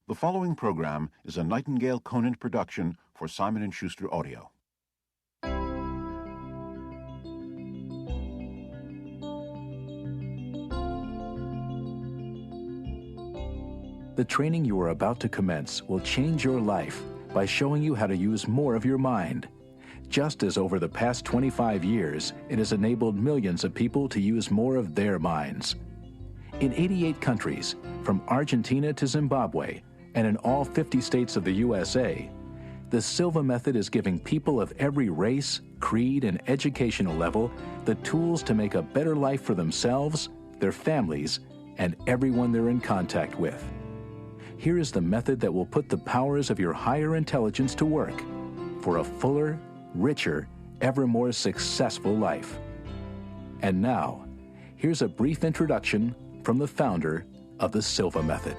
The following program is a Nightingale Conant production for Simon & Schuster Audio. The training you are about to commence will change your life by showing you how to use more of your mind. Just as over the past 25 years, it has enabled millions of people to use more of their minds. In 88 countries, from Argentina to Zimbabwe, and in all 50 states of the USA, the Silva method is giving people of every race, creed, and educational level the tools to make a better life for themselves, their families, and everyone they're in contact with. Here is the method that will put the powers of your higher intelligence to work for a fuller, richer, ever more successful life. And now, here's a brief introduction from the founder of the Silva method.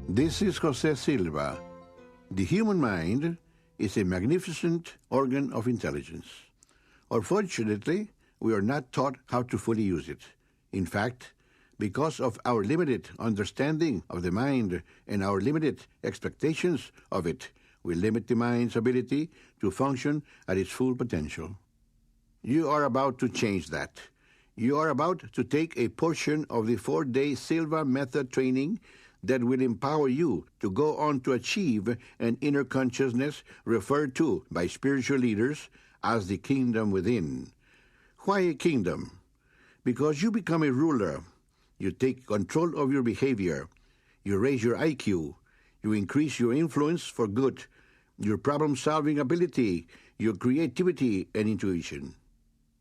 This is Jose Silva. The human mind is a magnificent organ of intelligence. Unfortunately, we are not taught how to fully use it. In fact, because of our limited understanding of the mind and our limited expectations of it, we limit the mind's ability to function at its full potential. You are about to change that. You are about to take a portion of the 4-day Silva method training that will empower you to go on to achieve an inner consciousness referred to by spiritual leaders as the kingdom within. Why a kingdom? Because you become a ruler. You take control of your behavior. You raise your IQ. You increase your influence for good, your problem-solving ability, your creativity and intuition.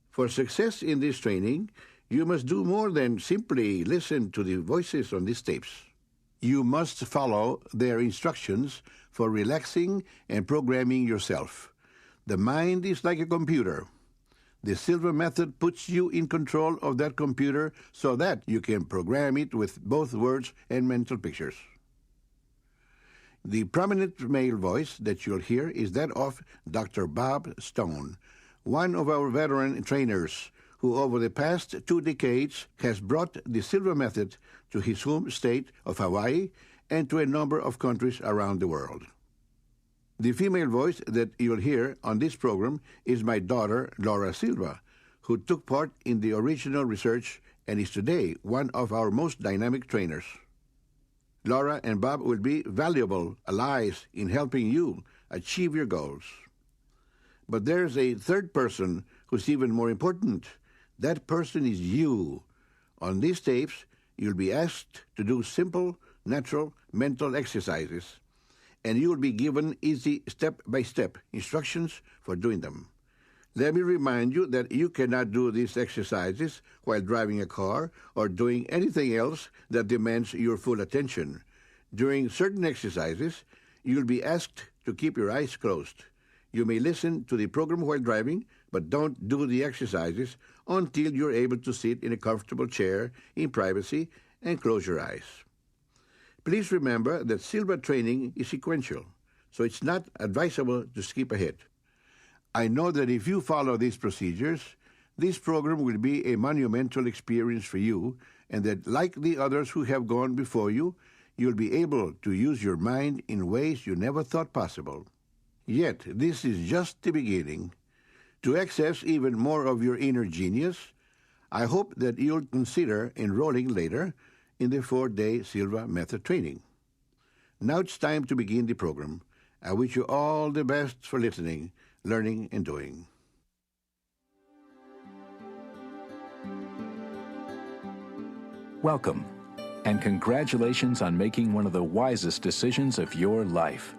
For success in this training, you must do more than simply listen to the voices on these tapes. You must follow their instructions for relaxing and programming yourself. The mind is like a computer. The Silva method puts you in control of that computer so that you can program it with both words and mental pictures. The prominent male voice that you'll hear is that of Dr. Bob Stone, one of our veteran trainers who over the past 2 decades has brought the Silva method to his home state of Hawaii and to a number of countries around the world. The female voice that you'll hear on this program is my daughter, Laura Silva, who took part in the original research and is today one of our most dynamic trainers. Laura and Bob will be valuable allies in helping you achieve your goals. But there's a third person who's even more important. That person is you. On these tapes, you'll be asked to do simple, natural mental exercises, and you will be given easy step-by-step instructions for doing them. Let me remind you that you cannot do these exercises while driving a car or doing anything else that demands your full attention. During certain exercises, you'll be asked to keep your eyes closed. You may listen to the program while driving, but don't do the exercises until you're able to sit in a comfortable chair in privacy and close your eyes. Please remember that Silva training is sequential, so it's not advisable to skip ahead. I know that if you follow these procedures, this program will be a monumental experience for you, and that like the others who have gone before you, you'll be able to use your mind in ways you never thought possible. Yet, this is just the beginning. To access even more of your inner genius, I hope that you'll consider enrolling later in the 4-day Silva method training. Now it's time to begin the program. I wish you all the best for listening, learning, and doing. Welcome, and congratulations on making one of the wisest decisions of your life.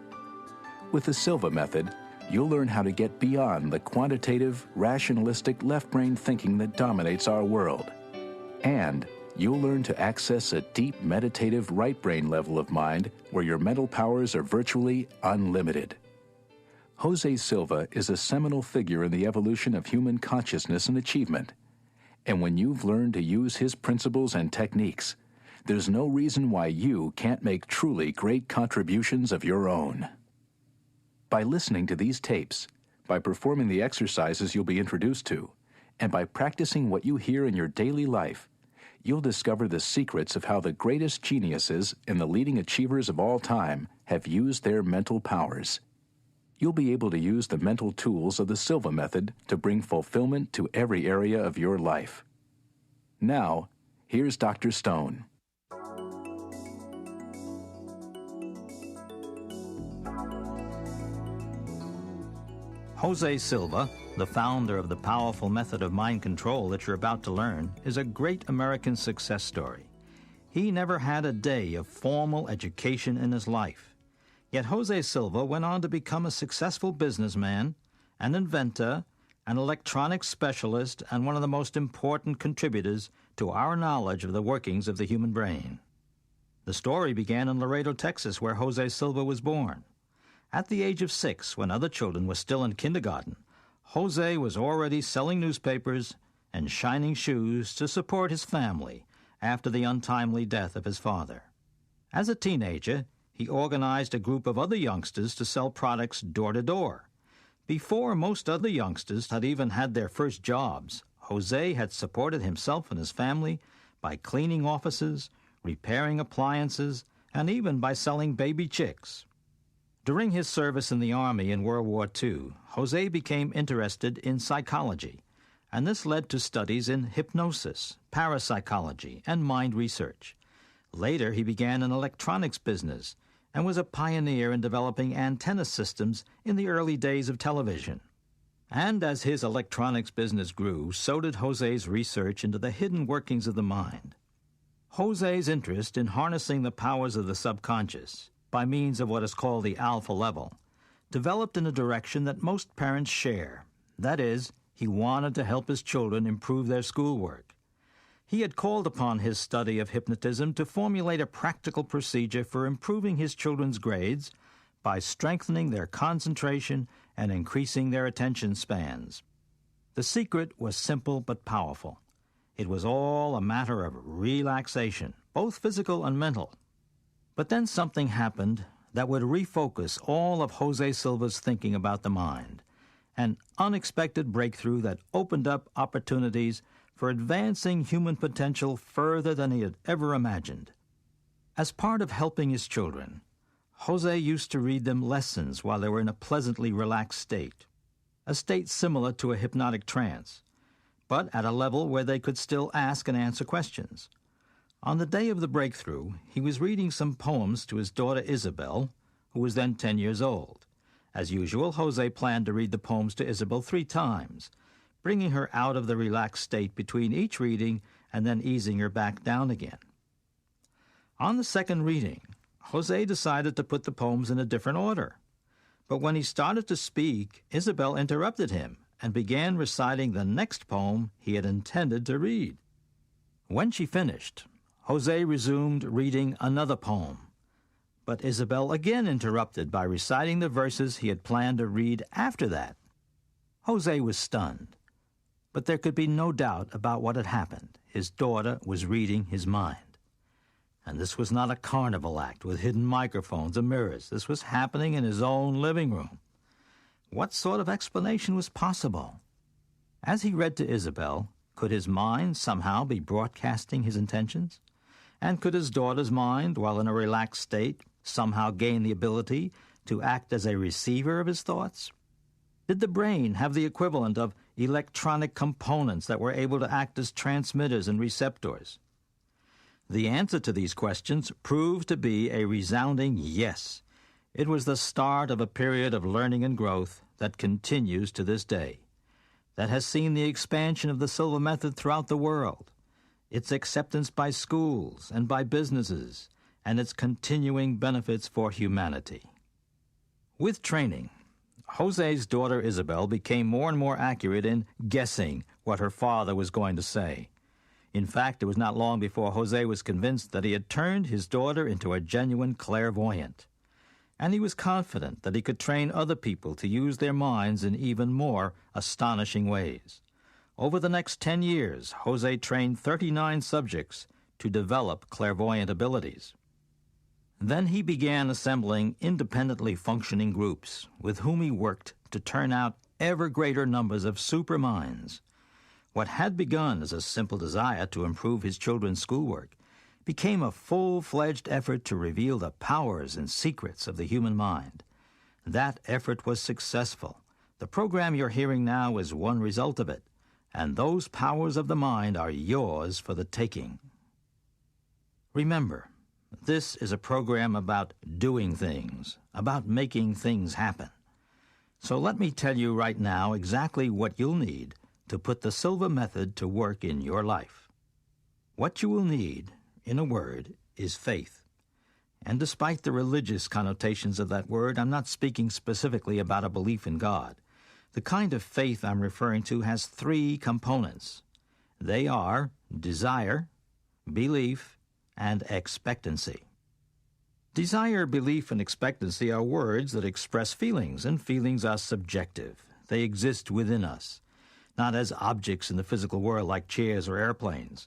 With the Silva method, you'll learn how to get beyond the quantitative, rationalistic left-brain thinking that dominates our world. And you'll learn to access a deep meditative right brain level of mind where your mental powers are virtually unlimited. Jose Silva is a seminal figure in the evolution of human consciousness and achievement. And when you've learned to use his principles and techniques, there's no reason why you can't make truly great contributions of your own. By listening to these tapes, by performing the exercises you'll be introduced to, and by practicing what you hear in your daily life, you'll discover the secrets of how the greatest geniuses and the leading achievers of all time have used their mental powers. You'll be able to use the mental tools of the Silva method to bring fulfillment to every area of your life. Now, here's Dr. Stone. Jose Silva, the founder of the powerful method of mind control that you're about to learn, is a great American success story. He never had a day of formal education in his life. Yet Jose Silva went on to become a successful businessman, an inventor, an electronics specialist, and one of the most important contributors to our knowledge of the workings of the human brain. The story began in Laredo, Texas, where Jose Silva was born. At the age of 6, when other children were still in kindergarten, Jose was already selling newspapers and shining shoes to support his family after the untimely death of his father. As a teenager, he organized a group of other youngsters to sell products door to door. Before most other youngsters had even had their first jobs, Jose had supported himself and his family by cleaning offices, repairing appliances, and even by selling baby chicks. During his service in the Army in World War II, Jose became interested in psychology, and this led to studies in hypnosis, parapsychology, and mind research. Later, he began an electronics business and was a pioneer in developing antenna systems in the early days of television. And as his electronics business grew, so did Jose's research into the hidden workings of the mind. Jose's interest in harnessing the powers of the subconscious by means of what is called the alpha level, developed in a direction that most parents share. That is, he wanted to help his children improve their schoolwork. He had called upon his study of hypnotism to formulate a practical procedure for improving his children's grades by strengthening their concentration and increasing their attention spans. The secret was simple but powerful. It was all a matter of relaxation, both physical and mental. But then something happened that would refocus all of Jose Silva's thinking about the mind, an unexpected breakthrough that opened up opportunities for advancing human potential further than he had ever imagined. As part of helping his children, Jose used to read them lessons while they were in a pleasantly relaxed state, a state similar to a hypnotic trance, but at a level where they could still ask and answer questions. On the day of the breakthrough, he was reading some poems to his daughter Isabel, who was then 10 years old. As usual, Jose planned to read the poems to Isabel 3 times, bringing her out of the relaxed state between each reading and then easing her back down again. On the second reading, Jose decided to put the poems in a different order. But when he started to speak, Isabel interrupted him and began reciting the next poem he had intended to read. When she finished, Jose resumed reading another poem, but Isabel again interrupted by reciting the verses he had planned to read after that. Jose was stunned, but there could be no doubt about what had happened. His daughter was reading his mind. And this was not a carnival act with hidden microphones or mirrors. This was happening in his own living room. What sort of explanation was possible? As he read to Isabel, could his mind somehow be broadcasting his intentions? And could his daughter's mind, while in a relaxed state, somehow gain the ability to act as a receiver of his thoughts? Did the brain have the equivalent of electronic components that were able to act as transmitters and receptors? The answer to these questions proved to be a resounding yes. It was the start of a period of learning and growth that continues to this day, that has seen the expansion of the Silva method throughout the world, its acceptance by schools and by businesses, and its continuing benefits for humanity. With training, Jose's daughter Isabel became more and more accurate in guessing what her father was going to say. In fact, it was not long before Jose was convinced that he had turned his daughter into a genuine clairvoyant. And he was confident that he could train other people to use their minds in even more astonishing ways. Over the next 10 years, Jose trained 39 subjects to develop clairvoyant abilities. Then he began assembling independently functioning groups with whom he worked to turn out ever greater numbers of superminds. What had begun as a simple desire to improve his children's schoolwork became a full-fledged effort to reveal the powers and secrets of the human mind. That effort was successful. The program you're hearing now is one result of it, and those powers of the mind are yours for the taking. Remember, this is a program about doing things, about making things happen. So let me tell you right now exactly what you'll need to put the Silva method to work in your life. What you will need, in a word, is faith. And despite the religious connotations of that word, I'm not speaking specifically about a belief in God. The kind of faith I'm referring to has three components. They are desire, belief, and expectancy. Desire, belief, and expectancy are words that express feelings, and feelings are subjective. They exist within us, not as objects in the physical world like chairs or airplanes.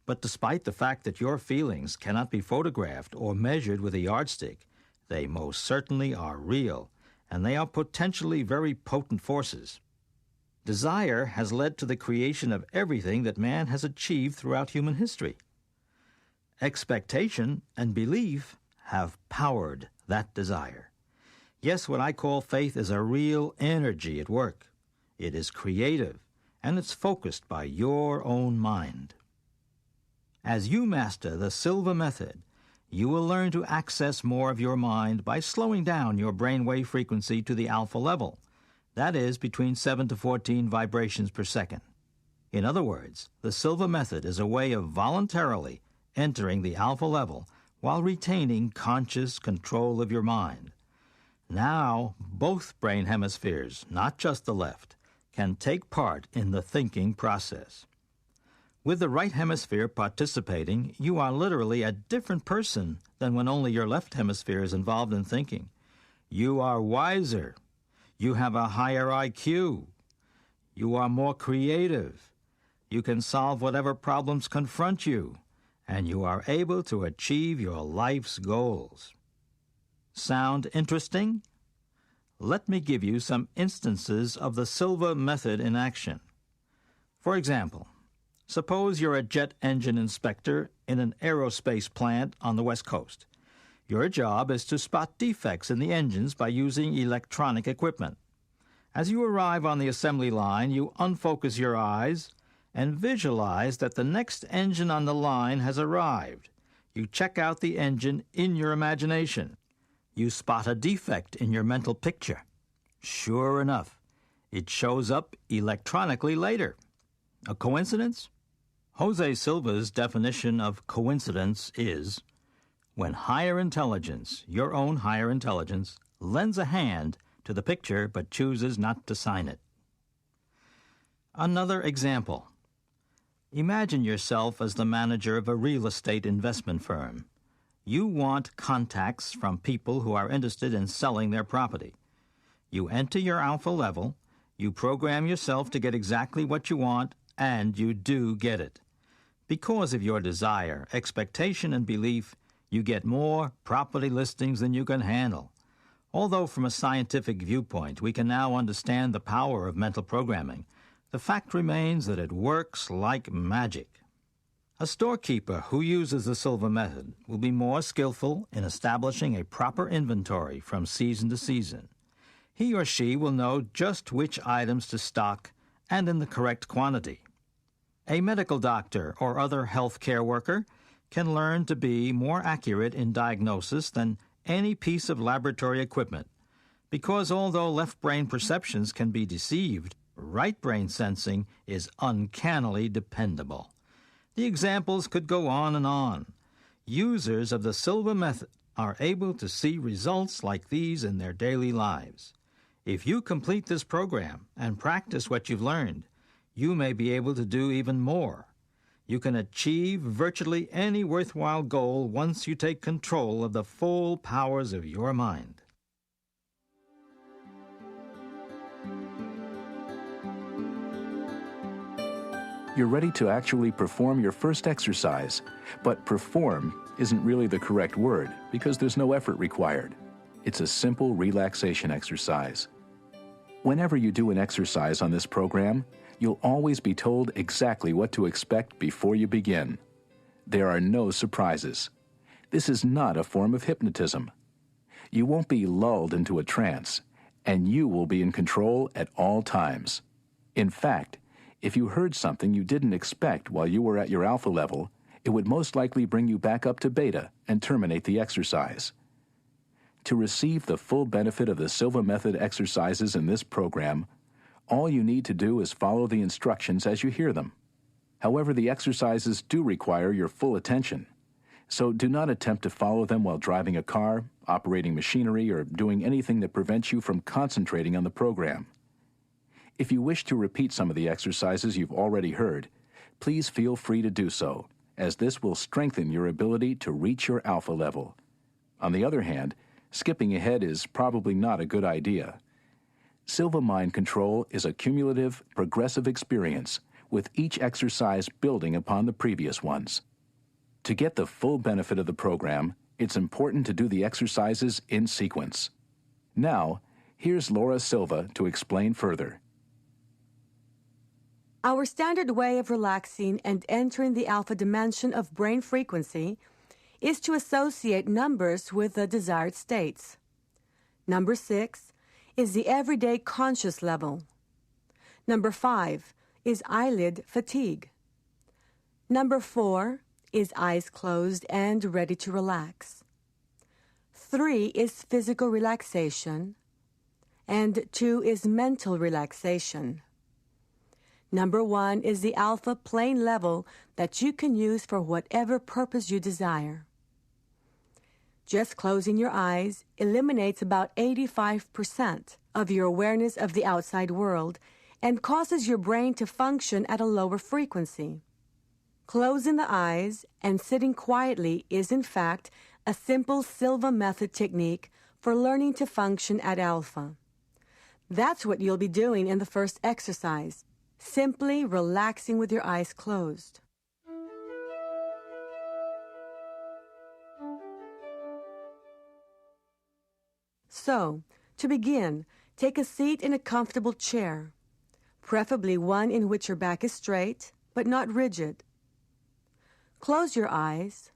But despite the fact that your feelings cannot be photographed or measured with a yardstick, they most certainly are real, and they are potentially very potent forces. Desire has led to the creation of everything that man has achieved throughout human history. Expectation and belief have powered that desire. Yes, what I call faith is a real energy at work. It is creative, and it's focused by your own mind. As you master the Silva method, you will learn to access more of your mind by slowing down your brainwave frequency to the alpha level. That is between 7 to 14 vibrations per second. In other words, the Silva method is a way of voluntarily entering the alpha level while retaining conscious control of your mind. Now, both brain hemispheres, not just the left, can take part in the thinking process. With the right hemisphere participating, you are literally a different person than when only your left hemisphere is involved in thinking. You are wiser. You have a higher IQ. You are more creative. You can solve whatever problems confront you, and you are able to achieve your life's goals. Sound interesting? Let me give you some instances of the Silva method in action. For example, suppose you're a jet engine inspector in an aerospace plant on the West Coast. Your job is to spot defects in the engines by using electronic equipment. As you arrive on the assembly line, you unfocus your eyes and visualize that the next engine on the line has arrived. You check out the engine in your imagination. You spot a defect in your mental picture. Sure enough, it shows up electronically later. A coincidence? Jose Silva's definition of coincidence is when higher intelligence, your own higher intelligence, lends a hand to the picture but chooses not to sign it. Another example. Imagine yourself as the manager of a real estate investment firm. You want contacts from people who are interested in selling their property. You enter your alpha level, you program yourself to get exactly what you want, and you do get it. Because of your desire, expectation, and belief, you get more property listings than you can handle. Although from a scientific viewpoint we can now understand the power of mental programming, the fact remains that it works like magic. A storekeeper who uses the Silva method will be more skillful in establishing a proper inventory from season to season. He or she will know just which items to stock and in the correct quantity. A medical doctor or other health care worker can learn to be more accurate in diagnosis than any piece of laboratory equipment, because although left brain perceptions can be deceived, right brain sensing is uncannily dependable. The examples could go on and on. Users of the Silva method are able to see results like these in their daily lives. If you complete this program and practice what you've learned, you may be able to do even more. You can achieve virtually any worthwhile goal once you take control of the full powers of your mind. You're ready to actually perform your first exercise, but perform isn't really the correct word because there's no effort required. It's a simple relaxation exercise. Whenever you do an exercise on this program, You'll always be told exactly what to expect before you begin. There are no surprises. This is not a form of hypnotism. You won't be lulled into a trance, and you will be in control at all times. In fact, if you heard something you didn't expect while you were at your alpha level, it would most likely bring you back up to beta and terminate the exercise. To receive the full benefit of the Silva method exercises in this program, all you need to do is follow the instructions as you hear them. However, the exercises do require your full attention, so do not attempt to follow them while driving a car, operating machinery, or doing anything that prevents you from concentrating on the program. If you wish to repeat some of the exercises you've already heard, please feel free to do so, as this will strengthen your ability to reach your alpha level. On the other hand, skipping ahead is probably not a good idea. Silva Mind Control is a cumulative, progressive experience, with each exercise building upon the previous ones. To get the full benefit of the program, it's important to do the exercises in sequence. Now, here's Laura Silva to explain further. Our standard way of relaxing and entering the alpha dimension of brain frequency is to associate numbers with the desired states. Number 6 is the everyday conscious level. Number 5 is eyelid fatigue. Number 4 is eyes closed and ready to relax. 3 is physical relaxation, and 2 is mental relaxation. Number 1 is the alpha plane level that you can use for whatever purpose you desire. Just closing your eyes eliminates about 85% of your awareness of the outside world and causes your brain to function at a lower frequency. Closing the eyes and sitting quietly is, in fact, a simple Silva method technique for learning to function at alpha. That's what you'll be doing in the first exercise, simply relaxing with your eyes closed. So, to begin, take a seat in a comfortable chair, preferably one in which your back is straight but not rigid. Close your eyes,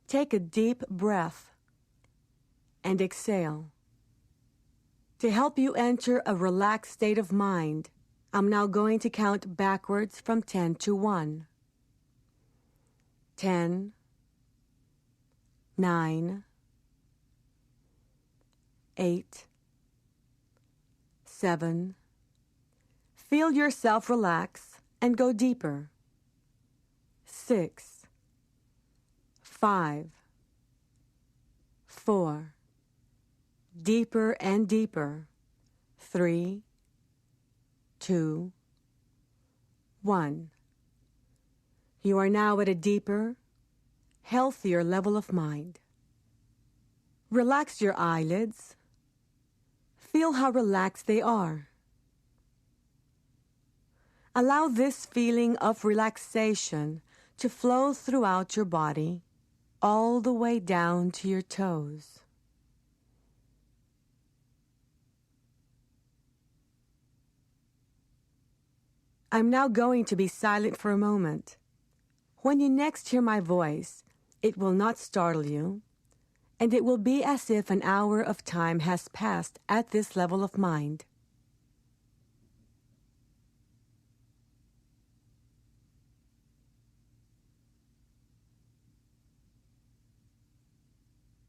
take a deep breath, and exhale. To help you enter a relaxed state of mind, I'm now going to count backwards from 10 to 1. 10, 9, 8, 7. Feel yourself relax and go deeper. 6, 5, 4. Deeper and deeper. 3, 2, 1. You are now at a deeper, healthier level of mind. Relax your eyelids. Feel how relaxed they are. Allow this feeling of relaxation to flow throughout your body, all the way down to your toes. I'm now going to be silent for a moment. When you next hear my voice, it will not startle you, and it will be as if an hour of time has passed at this level of mind.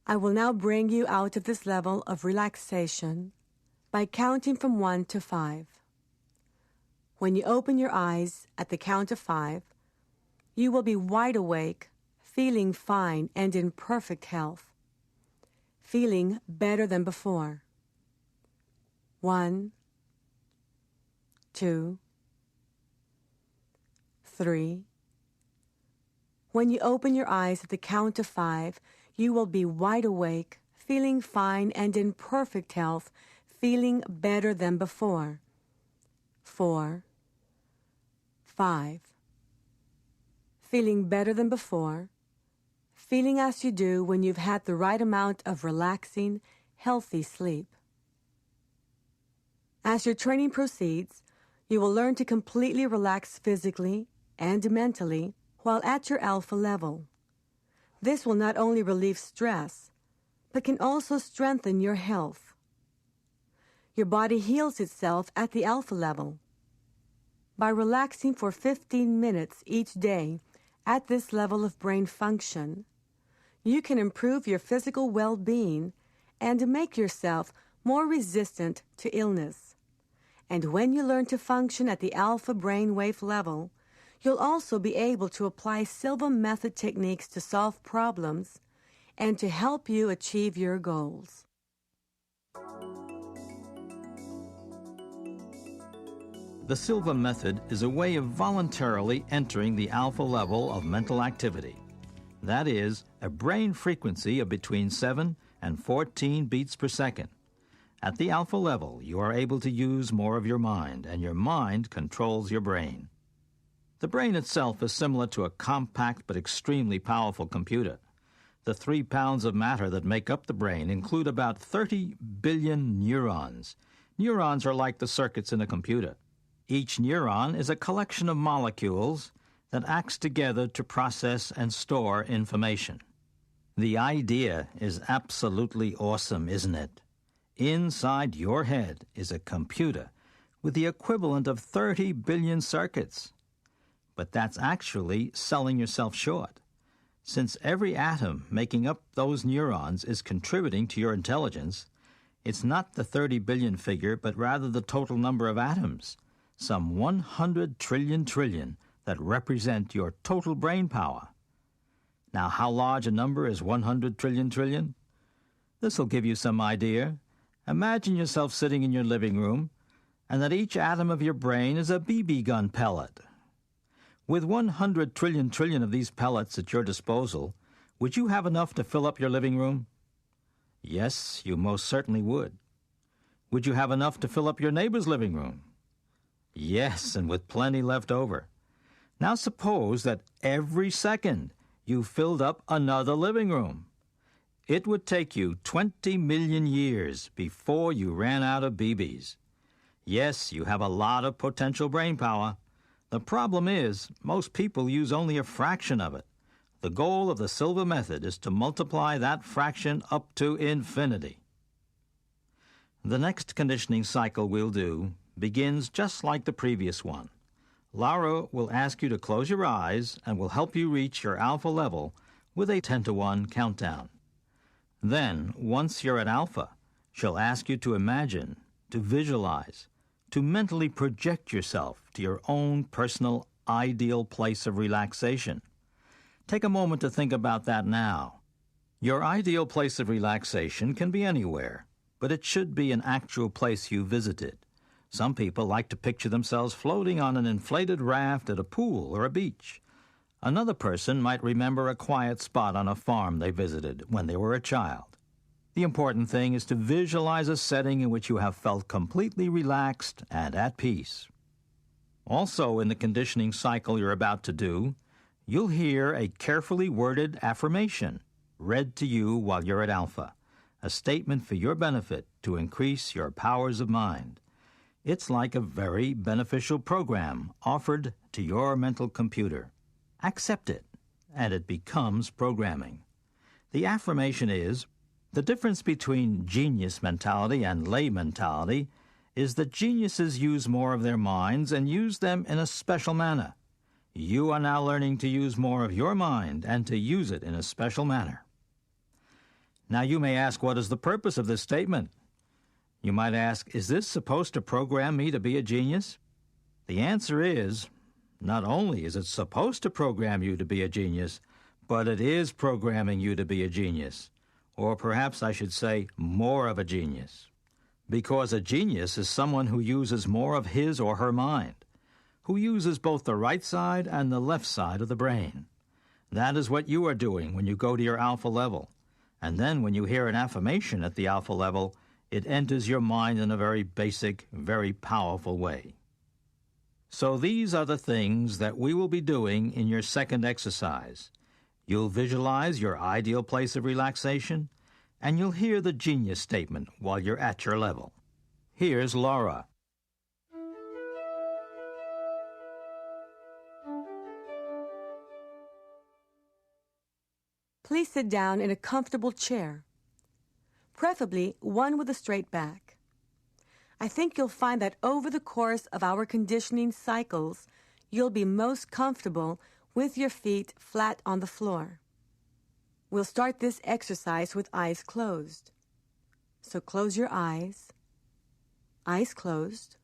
I will now bring you out of this level of relaxation by counting from 1 to 5. When you open your eyes at the count of 5, you will be wide awake, feeling fine and in perfect health, feeling better than before. 1, 2, 3. When you open your eyes at the count of 5, you will be wide awake, feeling fine and in perfect health, feeling better than before. 4, 5. Feeling better than before, feeling as you do when you've had the right amount of relaxing, healthy sleep. As your training proceeds, You will learn to completely relax physically and mentally while at your alpha level. This will not only relieve stress, but can also strengthen your health. Your body heals itself at the alpha level. By relaxing for 15 minutes each day at this level of brain function, you can improve your physical well-being and make yourself more resistant to illness. And when you learn to function at the alpha brainwave level, you'll also be able to apply Silva method techniques to solve problems and to help you achieve your goals. The Silva method is a way of voluntarily entering the alpha level of mental activity. That is, a brain frequency of between 7 and 14 beats per second. At the alpha level, you are able to use more of your mind, and your mind controls your brain. The brain itself is similar to a compact but extremely powerful computer. The 3 pounds of matter that make up the brain include about 30 billion neurons. Neurons are like the circuits in a computer. Each neuron is a collection of molecules that acts together to process and store information. The idea is absolutely awesome, isn't it? Inside your head is a computer with the equivalent of 30 billion circuits. But that's actually selling yourself short. Since every atom making up those neurons is contributing to your intelligence, it's not the 30 billion figure, but rather the total number of atoms, some 100 trillion that represent your total brain power. Now, how large a number is 100 trillion? This will give you some idea. Imagine yourself sitting in your living room, and that each atom of your brain is a BB gun pellet. With 100 trillion of these pellets at your disposal, would you have enough to fill up your living room? Yes, you most certainly would. Would you have enough to fill up your neighbor's living room? Yes, and with plenty left over. Now suppose that every second you filled up another living room. It would take you 20 million years before you ran out of BBs. Yes, you have a lot of potential brain power. The problem is, most people use only a fraction of it. The goal of the Silva method is to multiply that fraction up to infinity. The next conditioning cycle we'll do begins just like the previous one. Laura will ask you to close your eyes and will help you reach your alpha level with a 10-to-1 countdown. Then, once you're at alpha, she'll ask you to imagine, to visualize, to mentally project yourself to your own personal ideal place of relaxation. Take a moment to think about that now. Your ideal place of relaxation can be anywhere, but it should be an actual place you visited. Some people like to picture themselves floating on an inflated raft at a pool or a beach. Another person might remember a quiet spot on a farm they visited when they were a child. The important thing is to visualize a setting in which you have felt completely relaxed and at peace. Also, in the conditioning cycle you're about to do, you'll hear a carefully worded affirmation read to you while you're at alpha, a statement for your benefit to increase your powers of mind. It's like a very beneficial program offered to your mental computer. Accept it, and it becomes programming. The affirmation is, the difference between genius mentality and lay mentality is that geniuses use more of their minds and use them in a special manner. You are now learning to use more of your mind and to use it in a special manner. Now you may ask, what is the purpose of this statement? You might ask, is this supposed to program me to be a genius? The answer is, not only is it supposed to program you to be a genius, but it is programming you to be a genius. Or perhaps I should say, more of a genius. Because a genius is someone who uses more of his or her mind, who uses both the right side and the left side of the brain. That is what you are doing when you go to your alpha level. And then when you hear an affirmation at the alpha level, it enters your mind in a very basic, very powerful way. So these are the things that we will be doing in your second exercise. You'll visualize your ideal place of relaxation, and you'll hear the genius statement while you're at your level. Here's Laura. Please sit down in a comfortable chair, preferably one with a straight back. I think you'll find that over the course of our conditioning cycles, you'll be most comfortable with your feet flat on the floor. We'll start this exercise with eyes closed. So close your eyes closed.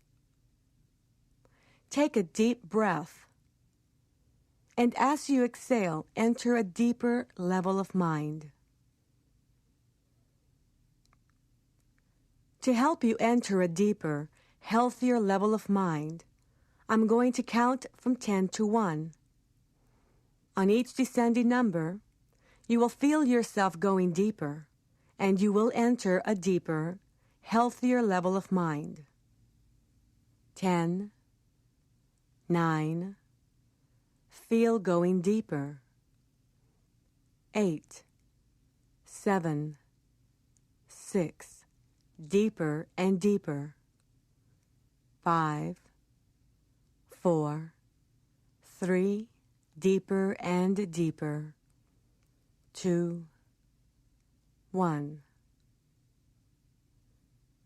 Take a deep breath. And as you exhale, enter a deeper level of mind. To help you enter a deeper, healthier level of mind, I'm going to count from 10 to 1. On each descending number, you will feel yourself going deeper, and you will enter a deeper, healthier level of mind. 10, 9, feel going deeper. 8, 7, 6, deeper and deeper. 5, 4, 3, deeper and deeper. 2, 1.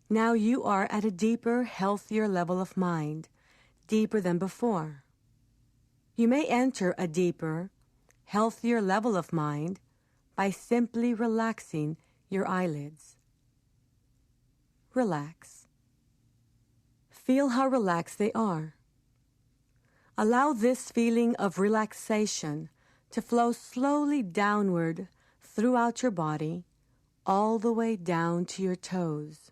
Now you are at a deeper, healthier level of mind, deeper than before. You may enter a deeper, healthier level of mind by simply relaxing your eyelids. Relax. Feel how relaxed they are. Allow this feeling of relaxation to flow slowly downward throughout your body, all the way down to your toes.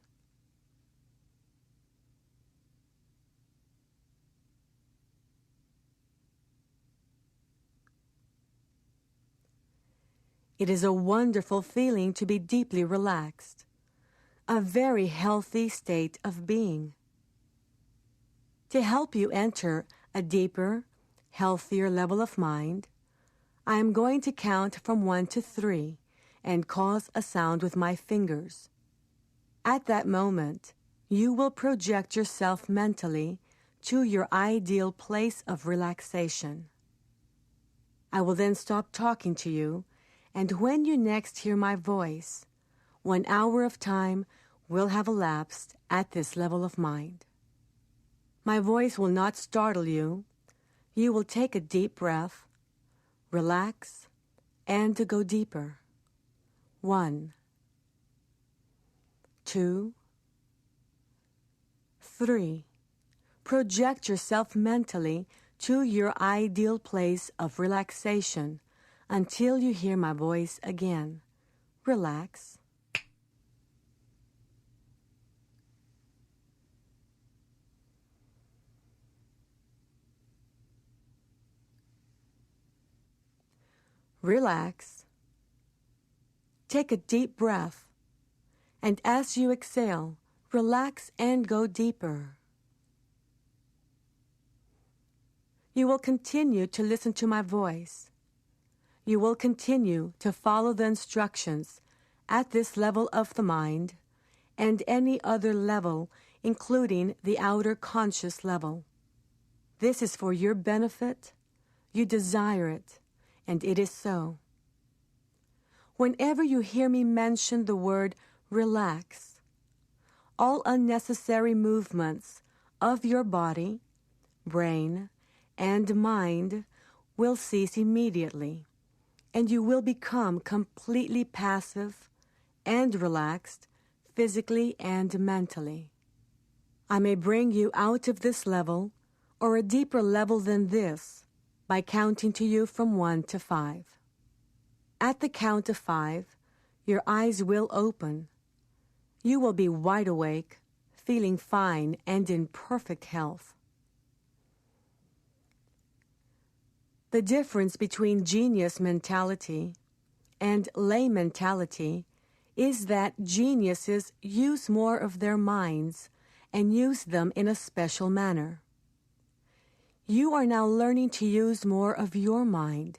It is a wonderful feeling to be deeply relaxed, a very healthy state of being. To help you enter a deeper, healthier level of mind, I am going to count from 1 to 3 and cause a sound with my fingers. At that moment, you will project yourself mentally to your ideal place of relaxation. I will then stop talking to you, and when you next hear my voice, 1 hour of time will have elapsed at this level of mind. My voice will not startle you. You will take a deep breath, relax, and to go deeper. 1, 2, 3. Project yourself mentally to your ideal place of relaxation until you hear my voice again. Relax. Relax. Take a deep breath, and as you exhale, relax and go deeper. You will continue to listen to my voice. You will continue to follow the instructions at this level of the mind and any other level, including the outer conscious level. This is for your benefit. You desire it, and it is so. Whenever you hear me mention the word relax, all unnecessary movements of your body, brain, and mind will cease immediately, and you will become completely passive and relaxed physically and mentally. I may bring you out of this level or a deeper level than this by counting to you from 1 to 5. At the count of 5, your eyes will open. You will be wide awake, feeling fine and in perfect health. The difference between genius mentality and lay mentality is that geniuses use more of their minds and use them in a special manner. You are now learning to use more of your mind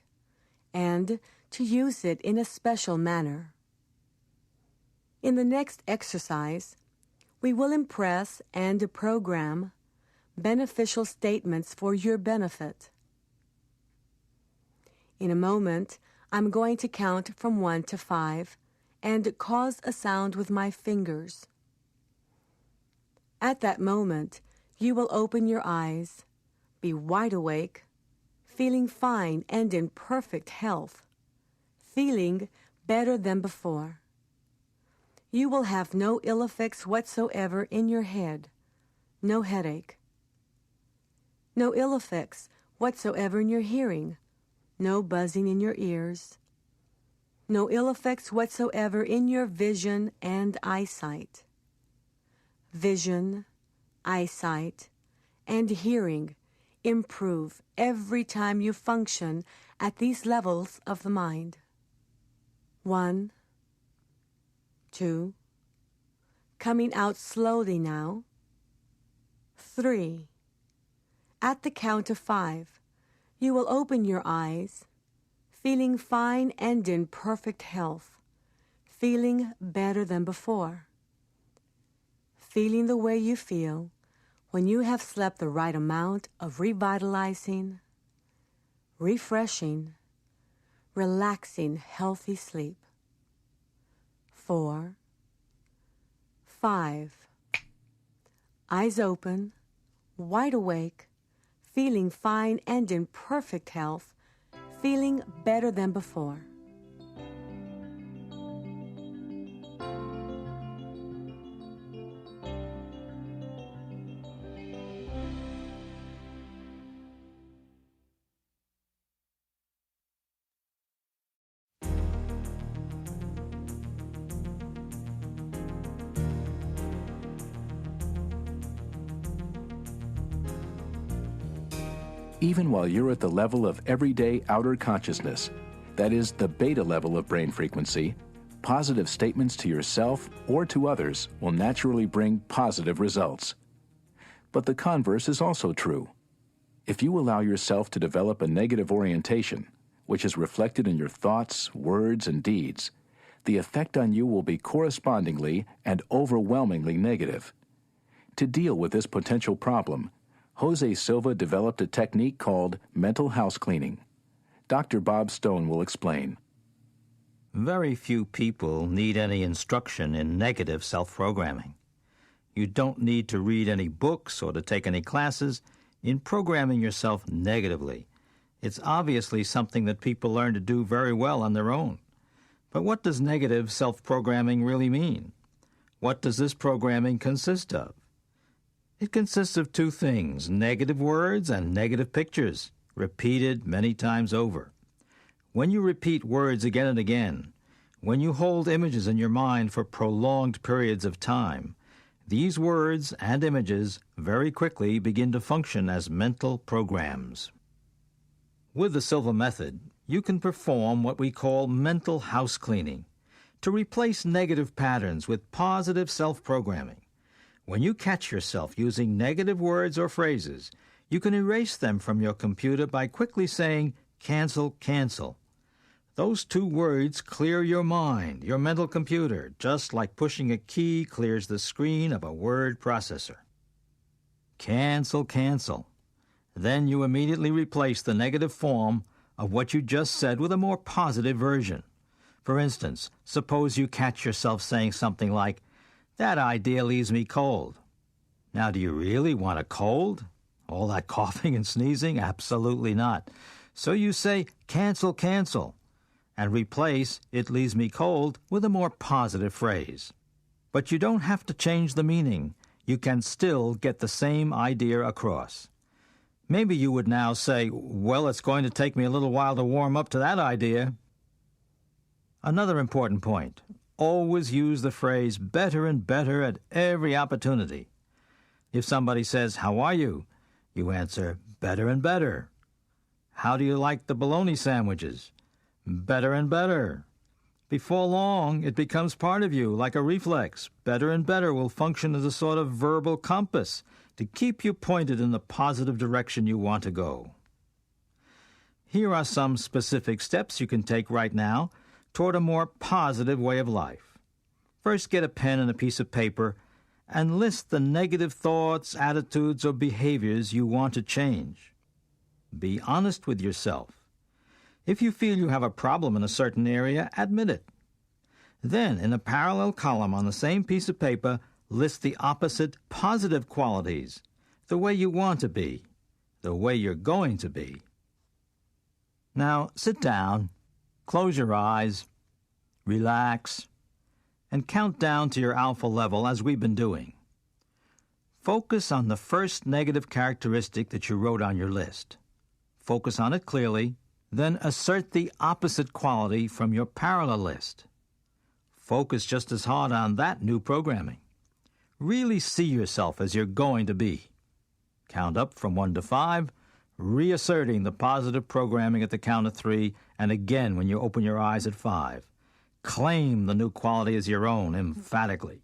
and to use it in a special manner. In the next exercise, we will impress and program beneficial statements for your benefit. In a moment, I'm going to count from 1 to 5 and cause a sound with my fingers. At that moment, you will open your eyes, be wide awake, feeling fine and in perfect health, feeling better than before. You will have no ill effects whatsoever in your head, no headache. No ill effects whatsoever in your hearing, no buzzing in your ears. No ill effects whatsoever in your vision and eyesight. Vision, eyesight, and hearing improve every time you function at these levels of the mind. 1, 2, coming out slowly now. 3. At the count of 5, you will open your eyes, feeling fine and in perfect health, feeling better than before. Feeling the way you feel when you have slept the right amount of revitalizing, refreshing, relaxing, healthy sleep. 4, 5. Eyes open, wide awake, feeling fine and in perfect health, feeling better than before. Even while you're at the level of everyday outer consciousness, that is, the beta level of brain frequency, positive statements to yourself or to others will naturally bring positive results. But the converse is also true. If you allow yourself to develop a negative orientation, which is reflected in your thoughts, words, and deeds, the effect on you will be correspondingly and overwhelmingly negative. To deal with this potential problem, Jose Silva developed a technique called mental house cleaning. Dr. Bob Stone will explain. Very few people need any instruction in negative self-programming. You don't need to read any books or to take any classes in programming yourself negatively. It's obviously something that people learn to do very well on their own. But what does negative self-programming really mean? What does this programming consist of? It consists of two things, negative words and negative pictures, repeated many times over. When you repeat words again and again, when you hold images in your mind for prolonged periods of time, these words and images very quickly begin to function as mental programs. With the Silva method, you can perform what we call mental house cleaning, to replace negative patterns with positive self-programming. When you catch yourself using negative words or phrases, you can erase them from your computer by quickly saying, cancel, cancel. Those two words clear your mind, your mental computer, just like pushing a key clears the screen of a word processor. Cancel, cancel. Then you immediately replace the negative form of what you just said with a more positive version. For instance, suppose you catch yourself saying something like, that idea leaves me cold. Now, do you really want a cold? All that coughing and sneezing? Absolutely not. So you say, cancel, cancel, and replace it leaves me cold with a more positive phrase. But you don't have to change the meaning. You can still get the same idea across. Maybe you would now say, well, it's going to take me a little while to warm up to that idea. Another important point. Always use the phrase better and better at every opportunity. If somebody says, how are you? You answer, better and better. How do you like the bologna sandwiches? Better and better. Before long, it becomes part of you, like a reflex. Better and better will function as a sort of verbal compass to keep you pointed in the positive direction you want to go. Here are some specific steps you can take right now toward a more positive way of life. First, get a pen and a piece of paper and list the negative thoughts, attitudes, or behaviors you want to change. Be honest with yourself. If you feel you have a problem in a certain area, admit it. Then, in a parallel column on the same piece of paper, list the opposite positive qualities, the way you want to be, the way you're going to be. Now, sit down, close your eyes, relax, and count down to your alpha level as we've been doing. Focus on the first negative characteristic that you wrote on your list. Focus on it clearly, then assert the opposite quality from your parallel list. Focus just as hard on that new programming. Really see yourself as you're going to be. Count up from 1 to 5, reasserting the positive programming at the count of 3, and again when you open your eyes at 5. Claim the new quality as your own emphatically.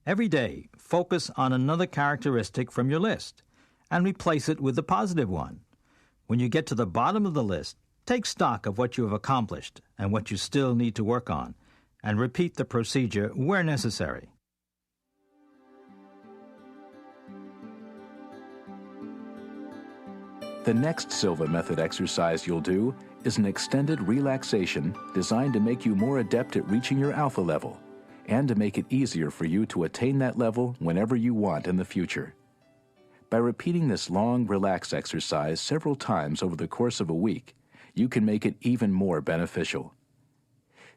Every day, focus on another characteristic from your list and replace it with the positive one. When you get to the bottom of the list, take stock of what you have accomplished and what you still need to work on, and repeat the procedure where necessary. The next Silva method exercise you'll do is an extended relaxation designed to make you more adept at reaching your alpha level and to make it easier for you to attain that level whenever you want in the future. By repeating this long, relax exercise several times over the course of a week, you can make it even more beneficial.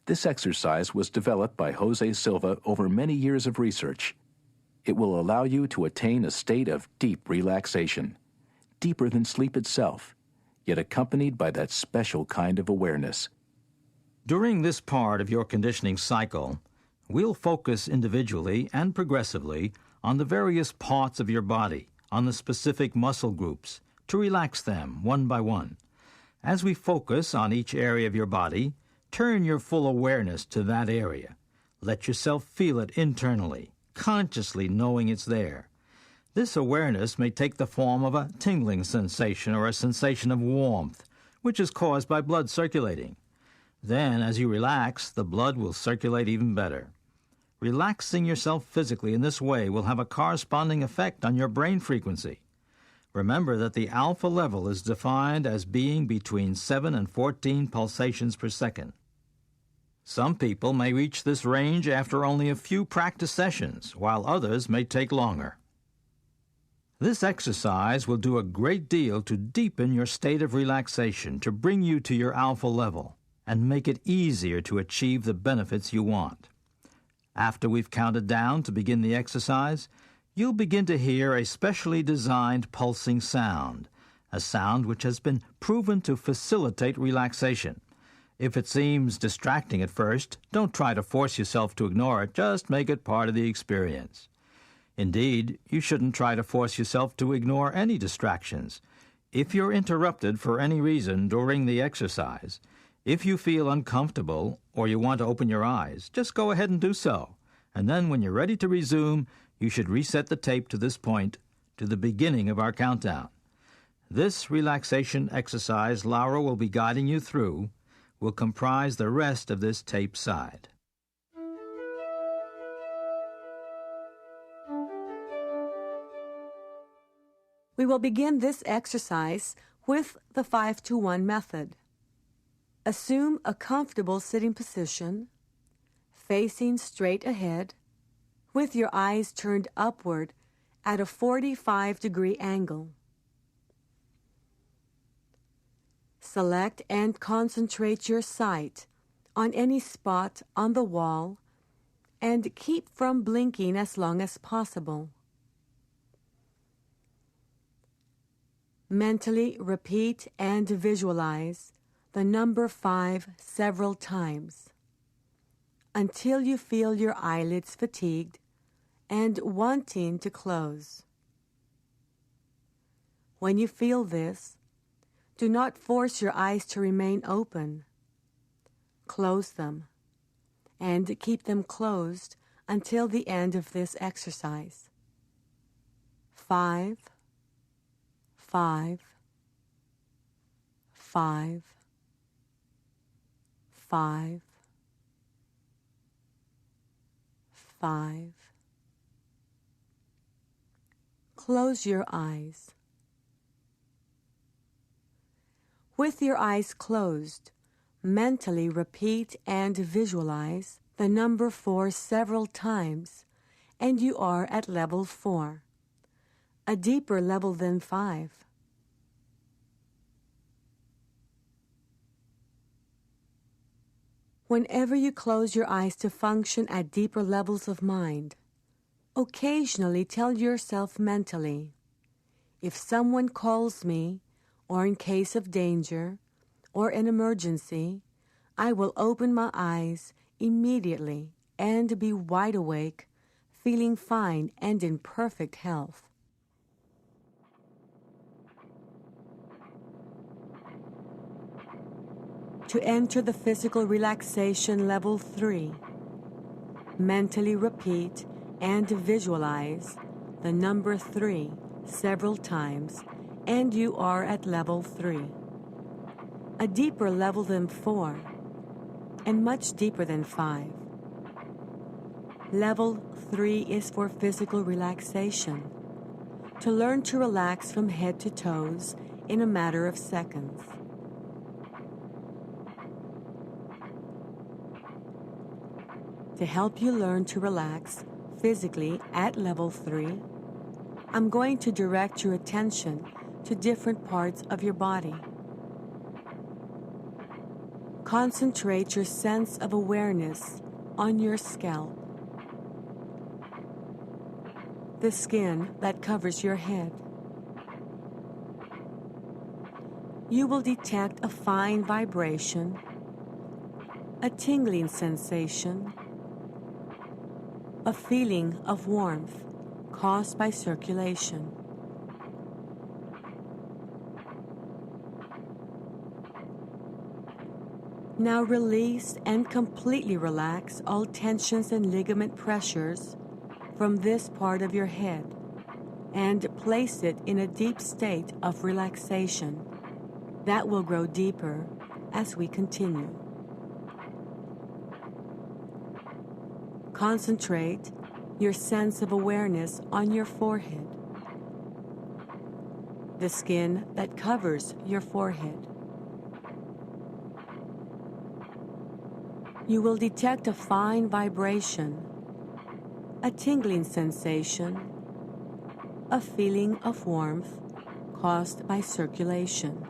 This exercise was developed by Jose Silva over many years of research. It will allow you to attain a state of deep relaxation, deeper than sleep itself, yet accompanied by that special kind of awareness. During this part of your conditioning cycle, we'll focus individually and progressively on the various parts of your body, on the specific muscle groups, to relax them one by one. As we focus on each area of your body, turn your full awareness to that area. Let yourself feel it internally, consciously knowing it's there. This awareness may take the form of a tingling sensation or a sensation of warmth, which is caused by blood circulating. Then, as you relax, the blood will circulate even better. Relaxing yourself physically in this way will have a corresponding effect on your brain frequency. Remember that the alpha level is defined as being between 7 and 14 pulsations per second. Some people may reach this range after only a few practice sessions, while others may take longer. This exercise will do a great deal to deepen your state of relaxation, to bring you to your alpha level, and make it easier to achieve the benefits you want. After we've counted down to begin the exercise, you'll begin to hear a specially designed pulsing sound, a sound which has been proven to facilitate relaxation. If it seems distracting at first, don't try to force yourself to ignore it, just make it part of the experience. Indeed, you shouldn't try to force yourself to ignore any distractions. If you're interrupted for any reason during the exercise, if you feel uncomfortable or you want to open your eyes, just go ahead and do so. And then when you're ready to resume, you should reset the tape to this point, to the beginning of our countdown. This relaxation exercise Laura will be guiding you through will comprise the rest of this tape side. We will begin this exercise with the 5-2-1 method. Assume a comfortable sitting position, facing straight ahead, with your eyes turned upward at a 45-degree angle. Select and concentrate your sight on any spot on the wall and keep from blinking as long as possible. Mentally repeat and visualize the number 5 several times until you feel your eyelids fatigued and wanting to close. When you feel this, do not force your eyes to remain open. Close them and keep them closed until the end of this exercise. 5, 5, 5, 5, 5. Close your eyes. With your eyes closed, mentally repeat and visualize the number 4 several times, and you are at level 4, a deeper level than 5. Whenever you close your eyes to function at deeper levels of mind, occasionally tell yourself mentally, if someone calls me, or in case of danger, or an emergency, I will open my eyes immediately and be wide awake, feeling fine and in perfect health. To enter the physical relaxation level 3, mentally repeat and visualize the number 3 several times, and you are at level 3, a deeper level than 4, and much deeper than 5. Level 3 is for physical relaxation, to learn to relax from head to toes in a matter of seconds. To help you learn to relax physically at level 3, I'm going to direct your attention to different parts of your body. Concentrate your sense of awareness on your scalp, the skin that covers your head. You will detect a fine vibration, a tingling sensation, a feeling of warmth caused by circulation. Now release and completely relax all tensions and ligament pressures from this part of your head and place it in a deep state of relaxation that will grow deeper as we continue. Concentrate your sense of awareness on your forehead, the skin that covers your forehead. You will detect a fine vibration, a tingling sensation, a feeling of warmth caused by circulation.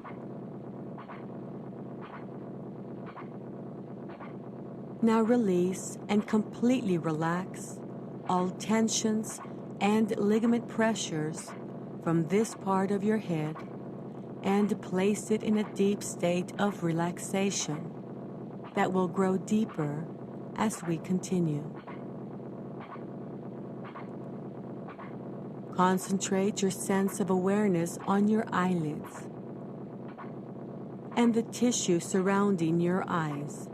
Now release and completely relax all tensions and ligament pressures from this part of your head and place it in a deep state of relaxation that will grow deeper as we continue. Concentrate your sense of awareness on your eyelids and the tissue surrounding your eyes.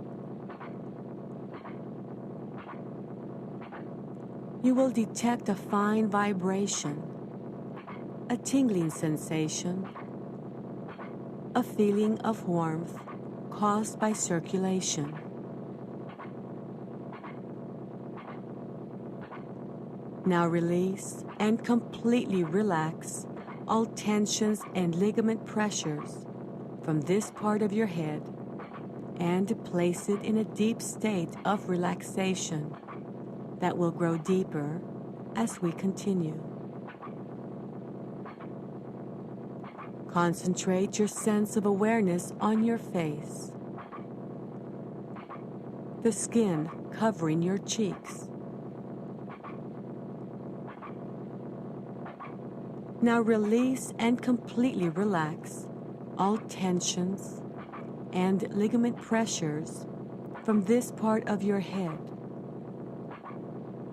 You will detect a fine vibration, a tingling sensation, a feeling of warmth caused by circulation. Now release and completely relax all tensions and ligament pressures from this part of your head and place it in a deep state of relaxation that will grow deeper as we continue. Concentrate your sense of awareness on your face, the skin covering your cheeks. Now release and completely relax all tensions and ligament pressures from this part of your head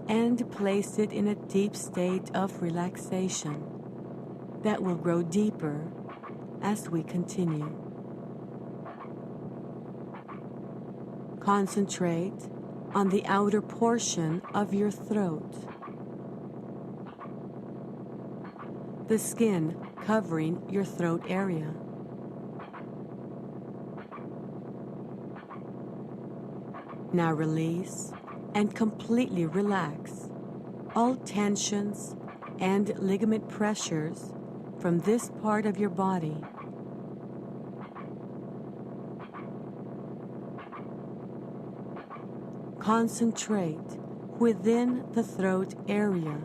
and place it in a deep state of relaxation that will grow deeper as we continue. Concentrate on the outer portion of your throat, the skin covering your throat area. Now release and completely relax all tensions and ligament pressures from this part of your body Concentrate within the throat area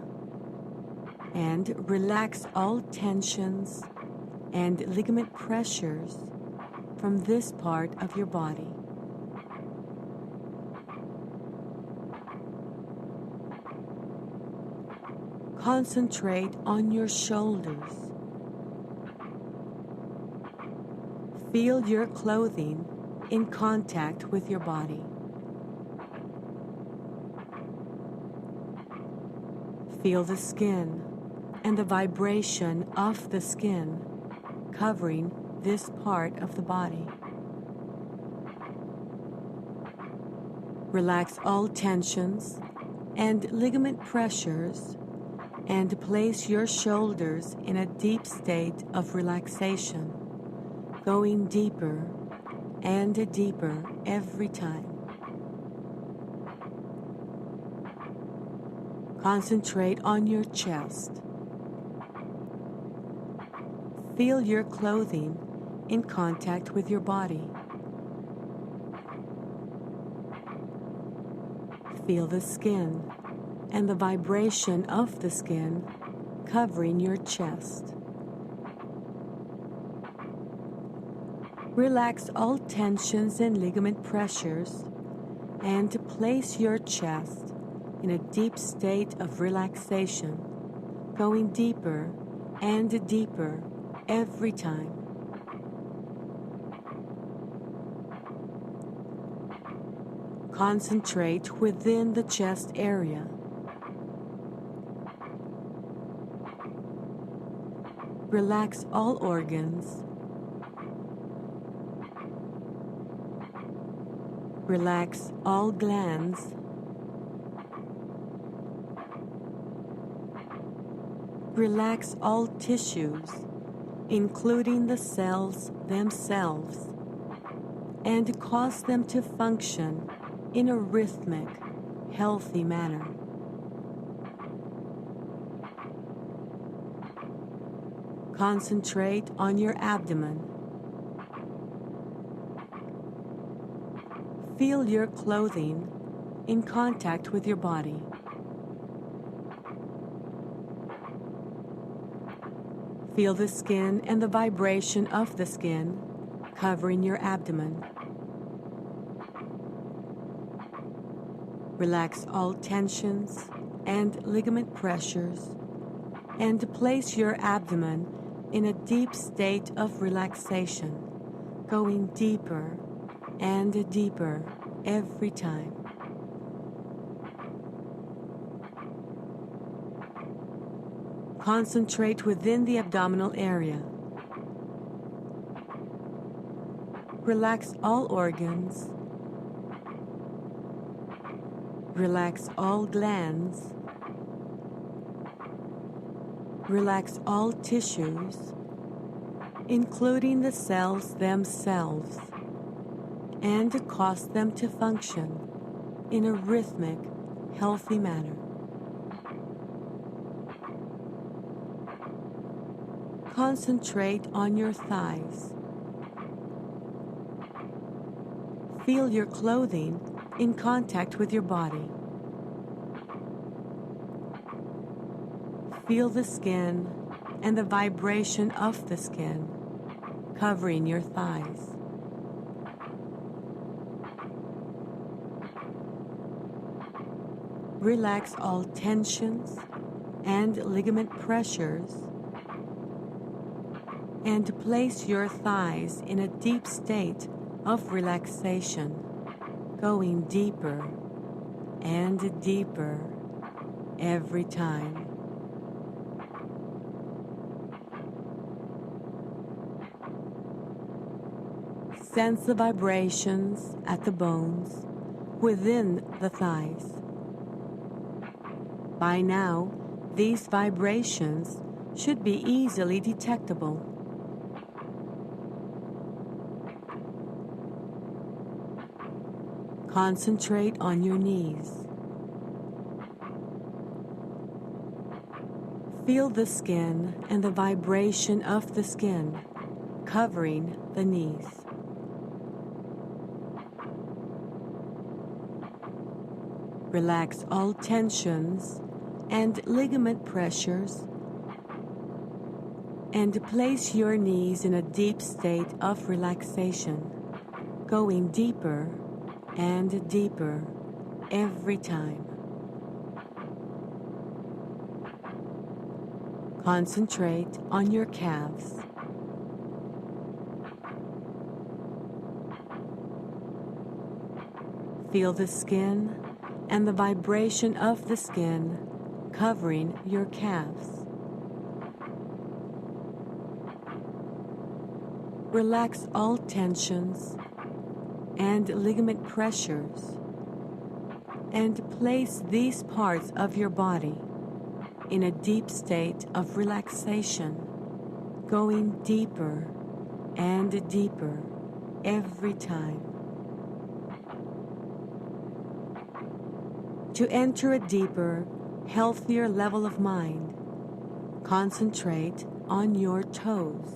and relax all tensions and ligament pressures from this part of your body. Concentrate on your shoulders. Feel your clothing in contact with your body. Feel the skin and the vibration of the skin covering this part of the body. Relax all tensions and ligament pressures and place your shoulders in a deep state of relaxation, going deeper and deeper every time. Concentrate on your chest. Feel your clothing in contact with your body. Feel the skin and the vibration of the skin covering your chest. Relax all tensions and ligament pressures and place your chest in a deep state of relaxation, going deeper and deeper every time. Concentrate within the chest area. Relax all organs. Relax all glands. Relax all tissues, including the cells themselves, and cause them to function in a rhythmic, healthy manner. Concentrate on your abdomen. Feel your clothing in contact with your body. Feel the skin and the vibration of the skin covering your abdomen. Relax all tensions and ligament pressures and place your abdomen in a deep state of relaxation, going deeper and deeper every time. Concentrate within the abdominal area. Relax all organs. Relax all glands. Relax all tissues, including the cells themselves, and cause them to function in a rhythmic, healthy manner. Concentrate on your thighs. Feel your clothing in contact with your body. Feel the skin and the vibration of the skin covering your thighs. Relax all tensions and ligament pressures and place your thighs in a deep state of relaxation, going deeper and deeper every time. Sense the vibrations at the bones within the thighs. By now, these vibrations should be easily detectable. Concentrate on your knees. Feel the skin and the vibration of the skin covering the knees. Relax all tensions and ligament pressures, and place your knees in a deep state of relaxation, going deeper and deeper every time. Concentrate on your calves. Feel the skin and the vibration of the skin covering your calves. Relax all tensions and ligament pressures, and place these parts of your body in a deep state of relaxation, going deeper and deeper every time. To enter a deeper, healthier level of mind, concentrate on your toes.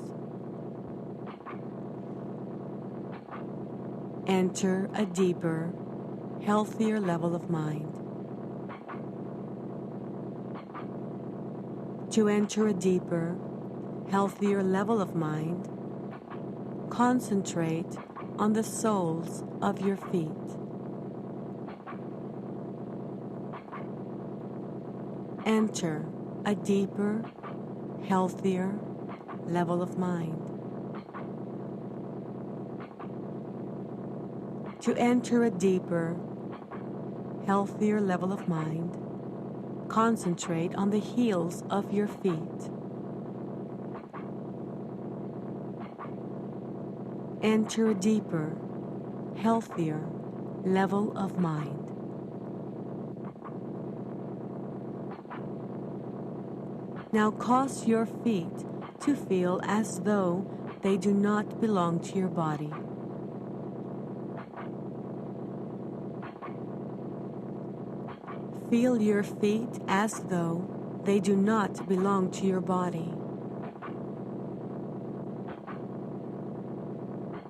Enter a deeper, healthier level of mind. To enter a deeper, healthier level of mind, concentrate on the soles of your feet. Enter a deeper, healthier level of mind. To enter a deeper, healthier level of mind, concentrate on the heels of your feet. Enter a deeper, healthier level of mind. Now cause your feet to feel as though they do not belong to your body. Feel your feet as though they do not belong to your body.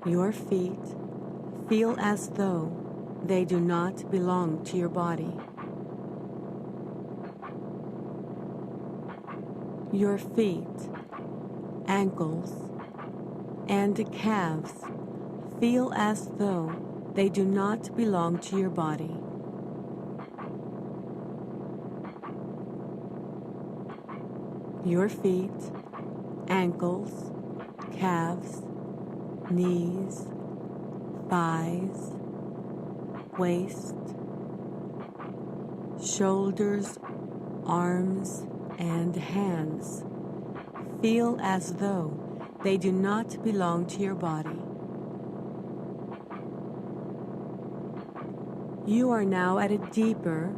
Your feet feel as though they do not belong to your body. Your feet, ankles, and calves feel as though they do not belong to your body. Your feet, ankles, calves, knees, thighs, waist, shoulders, arms, and hands feel as though they do not belong to your body. You are now at a deeper,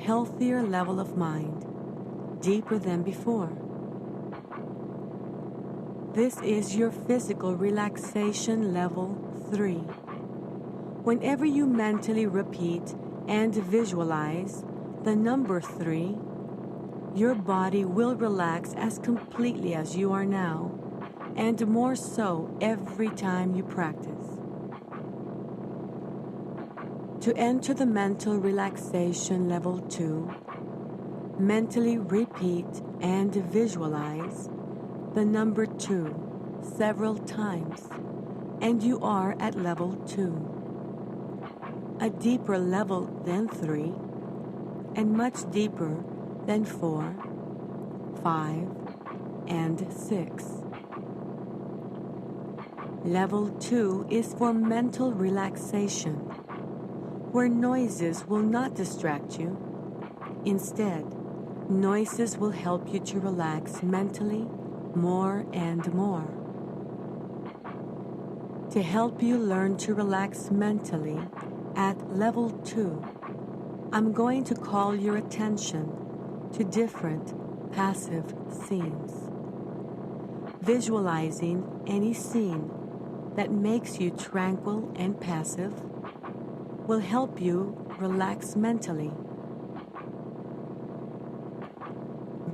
healthier level of mind, deeper than before. This is your physical relaxation level 3. Whenever you mentally repeat and visualize the number 3, your body will relax as completely as you are now, and more so every time you practice. To enter the mental relaxation level 2, mentally repeat and visualize the number 2 several times, and you are at level 2. A deeper level than 3, and much deeper than 4, 5, and 6. Level 2 is for mental relaxation, where noises will not distract you. Instead, noises will help you to relax mentally more and more. To help you learn to relax mentally at level 2, I'm going to call your attention to different passive scenes. Visualizing any scene that makes you tranquil and passive will help you relax mentally.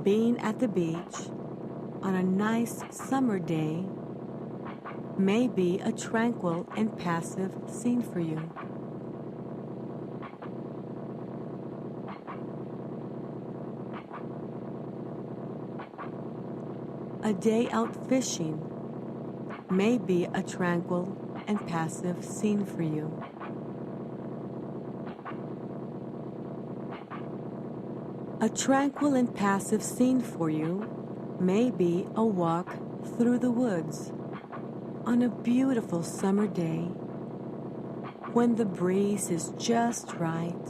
Being at the beach on a nice summer day may be a tranquil and passive scene for you. a day out fishing may be a tranquil and passive scene for you. A tranquil and passive scene for you may be a walk through the woods on a beautiful summer day when the breeze is just right,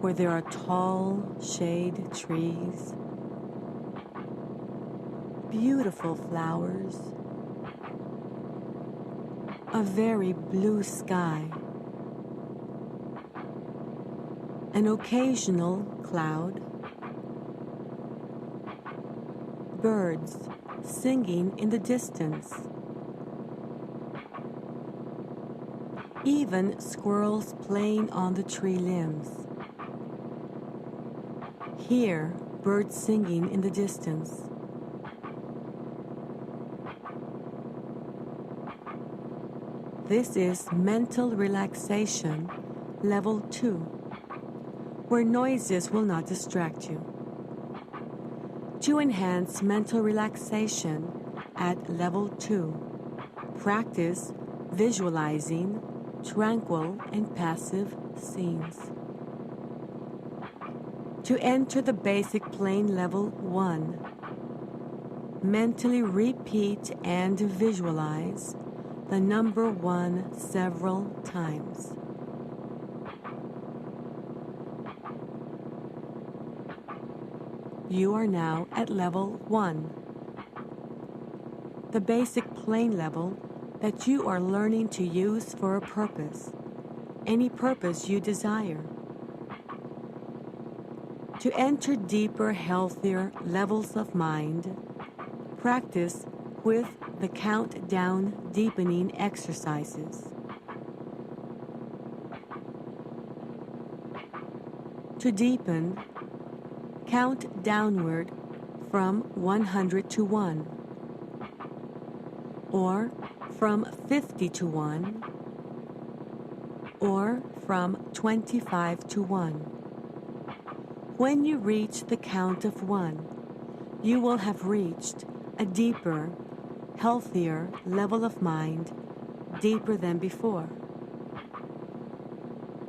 where there are tall shade trees, beautiful flowers, a very blue sky, an occasional cloud, birds singing in the distance, even squirrels playing on the tree limbs. Hear birds singing in the distance. This is mental relaxation level 2, where noises will not distract you. To enhance mental relaxation at level 2, practice visualizing tranquil and passive scenes. To enter the basic plane level 1, mentally repeat and visualize the number 1 several times. You are now at level 1, the basic plane level that you are learning to use for a purpose, any purpose you desire. To enter deeper, healthier levels of mind, practice with the countdown deepening exercises. To deepen, count downward from 100 to 1, or from 50 to 1, or from 25 to 1. When you reach the count of 1, you will have reached a deeper, healthier level of mind, deeper than before.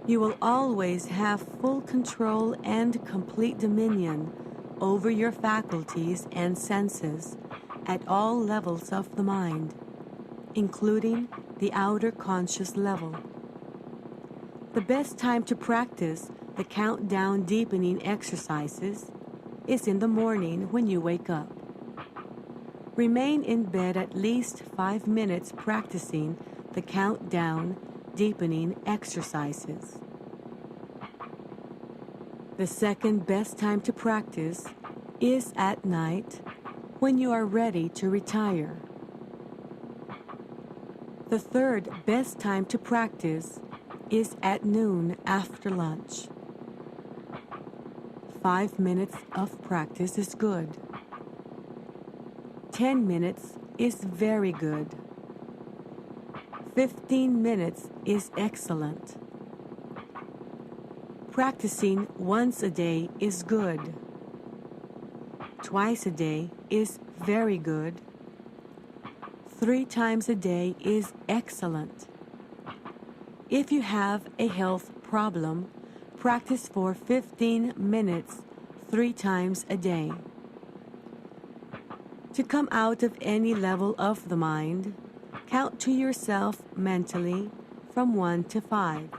You will always have full control and complete dominion over your faculties and senses at all levels of the mind, including the outer conscious level. The best time to practice the countdown deepening exercises is in the morning when you wake up. Remain in bed at least 5 minutes practicing the countdown deepening exercises. The second best time to practice is at night when you are ready to retire. The third best time to practice is at noon after lunch. 5 minutes of practice is good. 10 minutes is very good. 15 minutes is excellent. Practicing once a day is good. Twice a day is very good. 3 times a day is excellent. If you have a health problem, practice for 15 minutes 3 times a day. To come out of any level of the mind, count to yourself mentally from 1 to 5,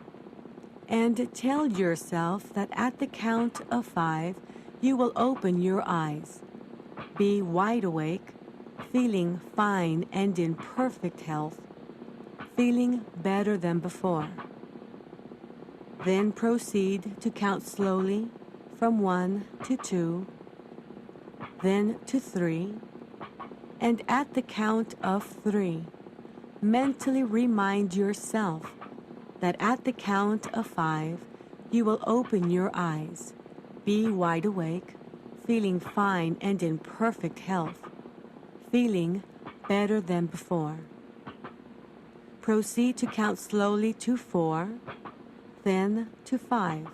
and tell yourself that at the count of 5, you will open your eyes, be wide awake, feeling fine and in perfect health, feeling better than before. Then proceed to count slowly from 1 to 2, then to 3, and at the count of 3, mentally remind yourself that at the count of 5, you will open your eyes, be wide awake, feeling fine and in perfect health, feeling better than before. Proceed to count slowly to 4, then to 5.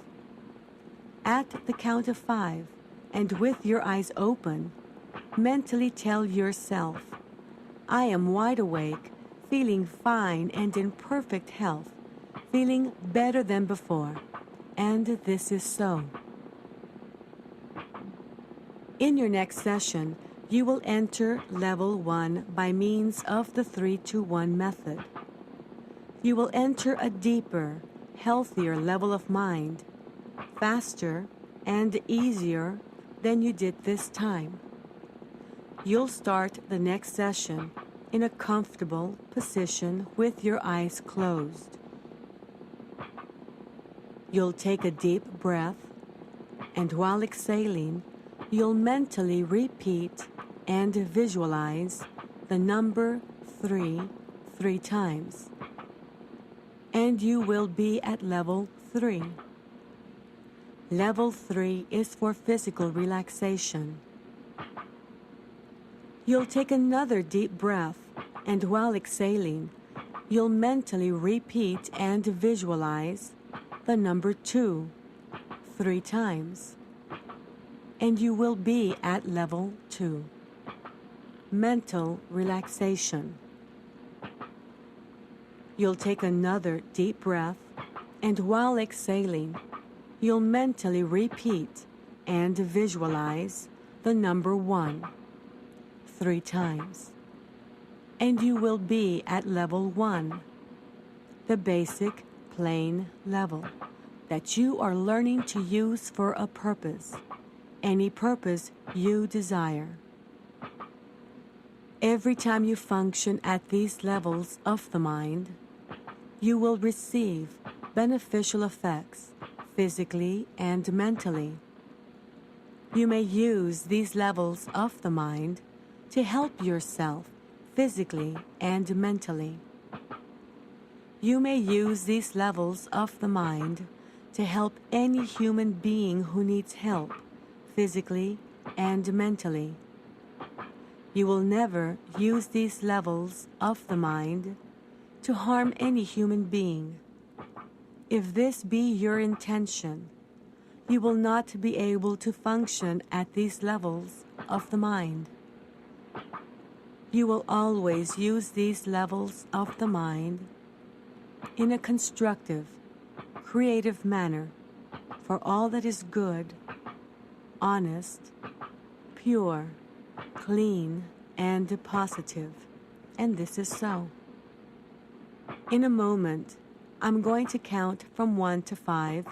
At the count of 5, and with your eyes open, mentally tell yourself, I am wide awake, feeling fine and in perfect health, feeling better than before, and this is so. In your next session, you will enter level 1 by means of the 3-2-1 method. You will enter a deeper, healthier level of mind, faster and easier than you did this time. You'll start the next session in a comfortable position with your eyes closed. You'll take a deep breath, and while exhaling, you'll mentally repeat and visualize the number 3 times. And you will be at level 3. Level 3 is for physical relaxation. You'll take another deep breath, and while exhaling, you'll mentally repeat and visualize the number 2 3 times. And you will be at level 2. Mental relaxation. You'll take another deep breath, and while exhaling, you'll mentally repeat and visualize the number 1 3 times. And you will be at level 1, the basic plain level that you are learning to use for a purpose, any purpose you desire. Every time you function at these levels of the mind, you will receive beneficial effects physically and mentally. You may use these levels of the mind to help yourself physically and mentally. You may use these levels of the mind to help any human being who needs help physically and mentally. You will never use these levels of the mind to harm any human being. If this be your intention, you will not be able to function at these levels of the mind. You will always use these levels of the mind in a constructive, creative manner for all that is good, honest, pure, clean, and positive, and this is so. In a moment, I'm going to count from 1 to 5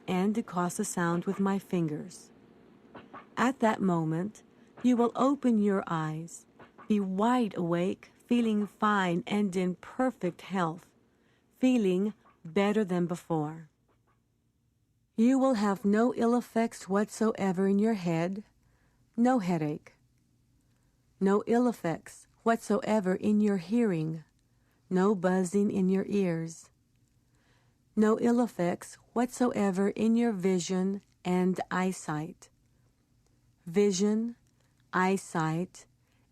and cause a sound with my fingers. At that moment, you will open your eyes, be wide awake, feeling fine and in perfect health, feeling better than before. You will have no ill effects whatsoever in your head, no headache. No ill effects whatsoever in your hearing, no buzzing in your ears. No ill effects whatsoever in your vision and eyesight. Vision, eyesight,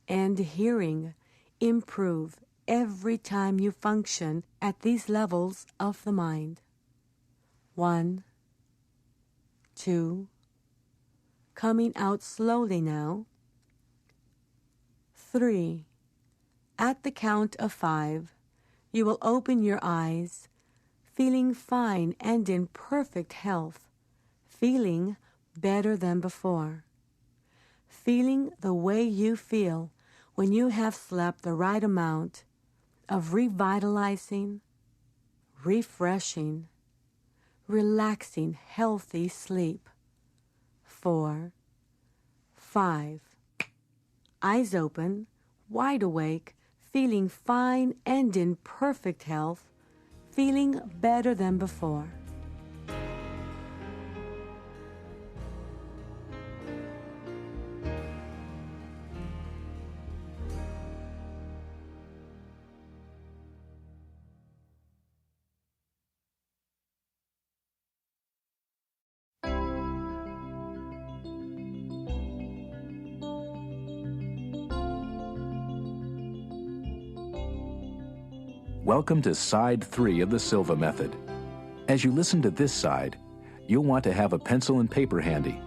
and hearing improve every time you function at these levels of the mind. 1, 2, coming out slowly now. 3. At the count of 5, you will open your eyes, feeling fine and in perfect health, feeling better than before, feeling the way you feel when you have slept the right amount of revitalizing, refreshing, relaxing, healthy sleep. 4, 5. Eyes open, wide awake, feeling fine and in perfect health, feeling better than before. Welcome to Side 3 of the Silva method. As you listen to this side, you'll want to have a pencil and paper handy.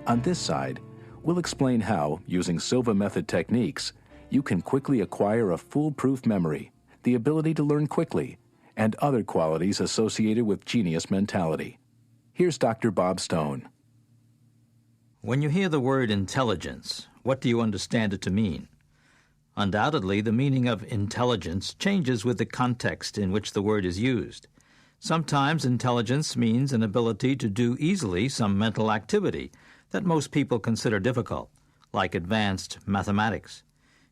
On this side, We'll explain how, using Silva method techniques, you can quickly acquire a foolproof memory, the ability to learn quickly, and other qualities associated with genius mentality. Here's Dr. Bob Stone. When you hear the word intelligence, what do you understand it to mean? Undoubtedly, the meaning of intelligence changes with the context in which the word is used. Sometimes intelligence means an ability to do easily some mental activity that most people consider difficult, like advanced mathematics.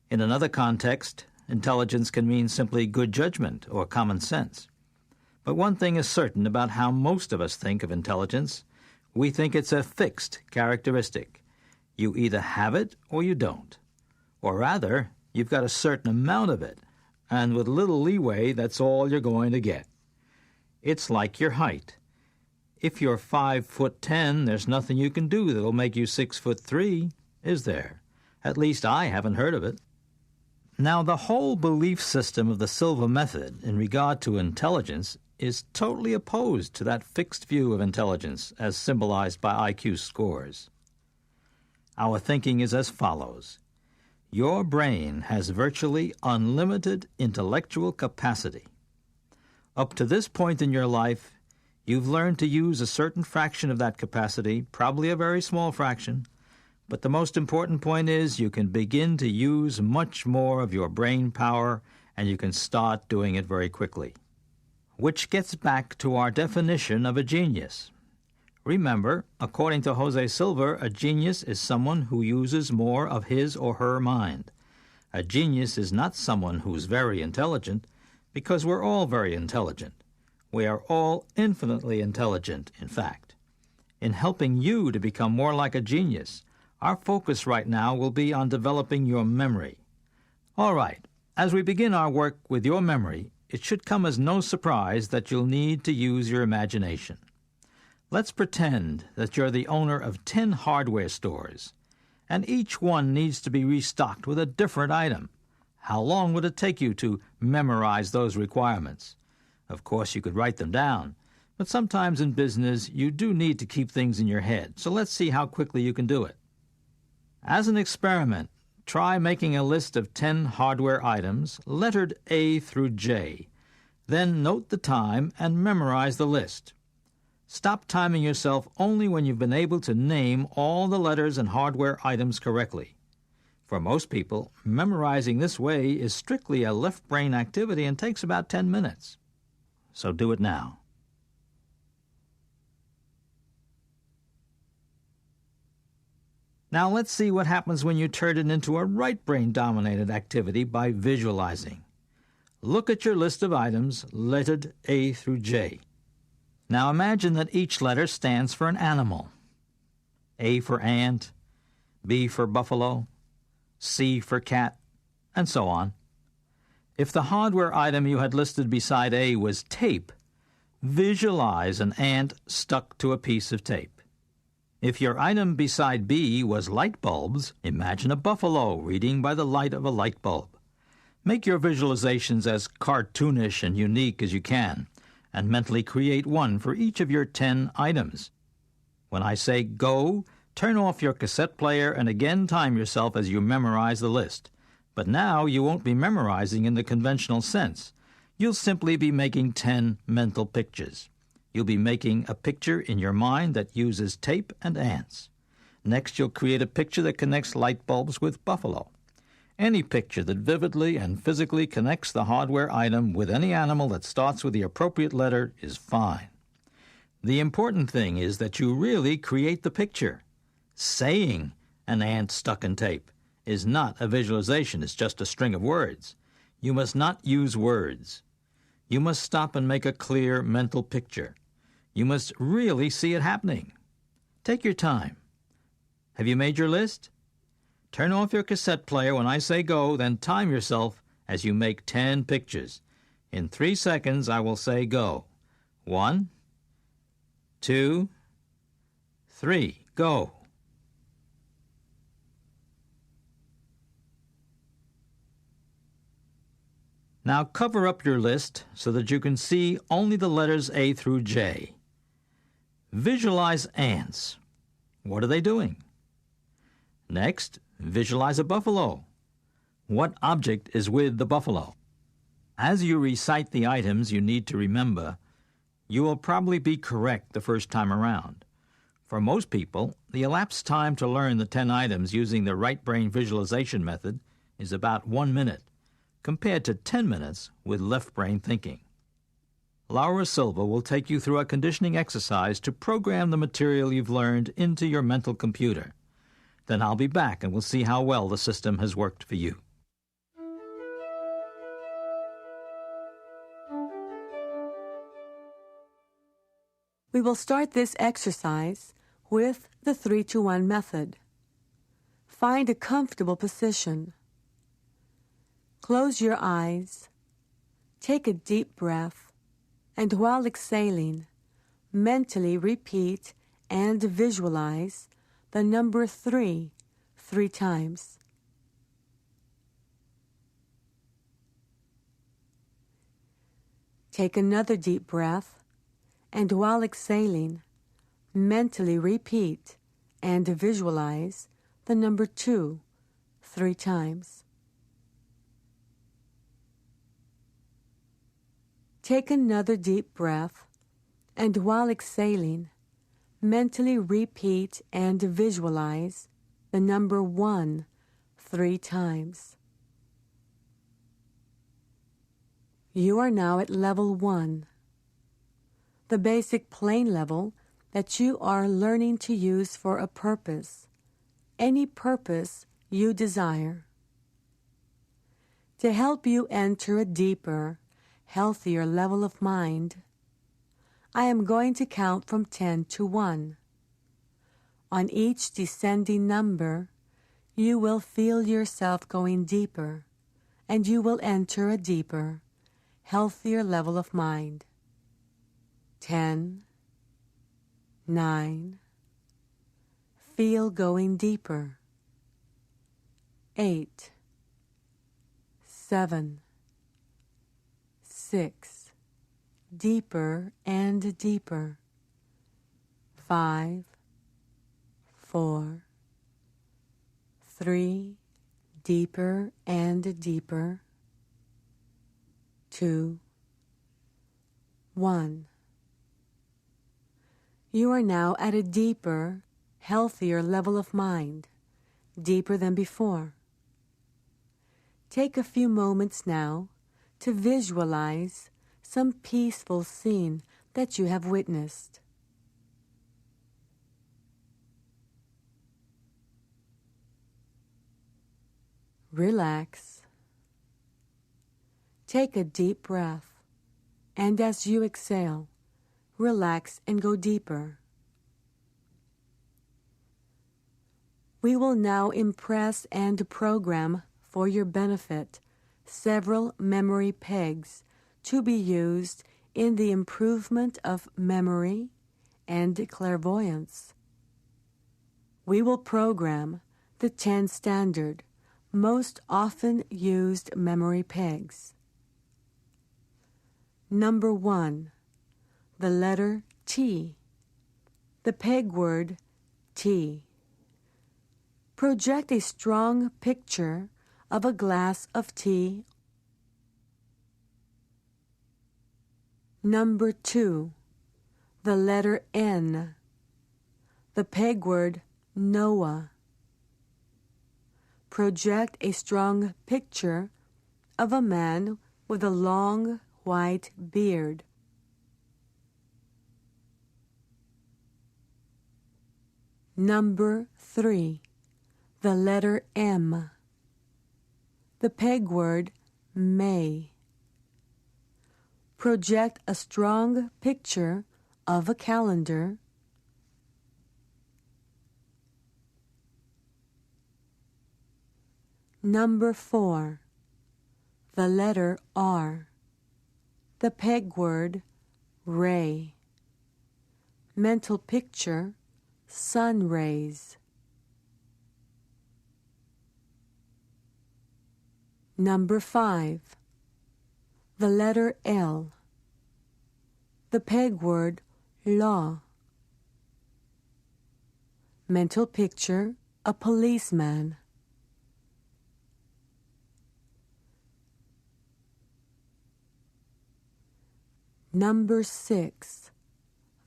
In another context, intelligence can mean simply good judgment or common sense. But one thing is certain about how most of us think of intelligence. We think it's a fixed characteristic. You either have it or you don't. Or rather, you've got a certain amount of it, and with little leeway, that's all you're going to get. It's like your height. If you're 5'10", there's nothing you can do that'll make you 6'3", is there? At least I haven't heard of it. Now, the whole belief system of the Silva method in regard to intelligence is totally opposed to that fixed view of intelligence as symbolized by IQ scores. Our thinking is as follows. Your brain has virtually unlimited intellectual capacity. Up to this point in your life, you've learned to use a certain fraction of that capacity, probably a very small fraction, but the most important point is you can begin to use much more of your brain power, and you can start doing it very quickly. Which gets back to our definition of a genius. Remember, according to Jose Silva, a genius is someone who uses more of his or her mind. A genius is not someone who's very intelligent, because we're all very intelligent. We are all infinitely intelligent, in fact. In helping you to become more like a genius, our focus right now will be on developing your memory. All right, as we begin our work with your memory, it should come as no surprise that you'll need to use your imagination. Let's pretend that you're the owner of 10 hardware stores, and each one needs to be restocked with a different item. How long would it take you to memorize those requirements? Of course, you could write them down, but sometimes in business you do need to keep things in your head, so let's see how quickly you can do it. As an experiment, try making a list of 10 hardware items, lettered A through J. Then note the time and memorize the list. Stop timing yourself only when you've been able to name all the letters and hardware items correctly. For most people, memorizing this way is strictly a left brain activity and takes about 10 minutes. So do it now. Now let's see what happens when you turn it into a right brain-dominated activity by visualizing. Look at your list of items lettered A through J. Now imagine that each letter stands for an animal. A for ant, B for buffalo, C for cat, and so on. If the hardware item you had listed beside A was tape, visualize an ant stuck to a piece of tape. If your item beside B was light bulbs, imagine a buffalo reading by the light of a light bulb. Make your visualizations as cartoonish and unique as you can, and mentally create one for each of your 10 items. When I say go, turn off your cassette player and again time yourself as you memorize the list. But now you won't be memorizing in the conventional sense. You'll simply be making 10 mental pictures. You'll be making a picture in your mind that uses tape and ants. Next, you'll create a picture that connects light bulbs with buffalo. Any picture that vividly and physically connects the hardware item with any animal that starts with the appropriate letter is fine. The important thing is that you really create the picture. Saying an ant stuck in tape is not a visualization, it's just a string of words. You must not use words. You must stop and make a clear mental picture. You must really see it happening. Take your time. Have you made your list? Turn off your cassette player when I say go, then time yourself as you make 10 pictures. In 3 seconds, I will say go. 1, 2, 3, go. Now cover up your list so that you can see only the letters A through J. Visualize ants. What are they doing? Next, visualize a buffalo. What object is with the buffalo? As you recite the items you need to remember, you will probably be correct the first time around. For most people, the elapsed time to learn the 10 items using the right brain visualization method is about 1 minute, compared to 10 minutes with left brain thinking. Laura Silva will take you through a conditioning exercise to program the material you've learned into your mental computer. Then I'll be back and we'll see how well the system has worked for you. We will start this exercise with the 3-2-1 method. Find a comfortable position. Close your eyes. Take a deep breath, and while exhaling, mentally repeat and visualize the number 3 times. Take another deep breath, and while exhaling, mentally repeat and visualize the number 2 3 times. Take another deep breath, and while exhaling, mentally repeat and visualize the number 1 3 times. You are now at level 1, the basic plane level that you are learning to use for a purpose, any purpose you desire. To help you enter a deeper, healthier level of mind, I am going to count from 10 to 1. On each descending number, you will feel yourself going deeper, and you will enter a deeper, healthier level of mind. 10, 9, feel going deeper. 8, 7, 6, deeper and deeper. 5, 4, 3, deeper and deeper. 2, 1. You are now at a deeper, healthier level of mind, deeper than before. Take a few moments now to visualize some peaceful scene that you have witnessed. Relax. Take a deep breath, and as you exhale, relax and go deeper. We will now impress and program for your benefit several memory pegs to be used in the improvement of memory and clairvoyance. We will program the 10 standard, most often used memory pegs. Number 1, the letter T, the peg word T. Project a strong picture of a glass of tea. Number 2, the letter N, the peg word Noah. Project a strong picture of a man with a long white beard. Number 3, the letter M, the peg word May. Project a strong picture of a calendar. Number 4, the letter R, the peg word ray. Mental picture, sun rays. Number 5, the letter L, the peg word law. Mental picture, a policeman. Number 6,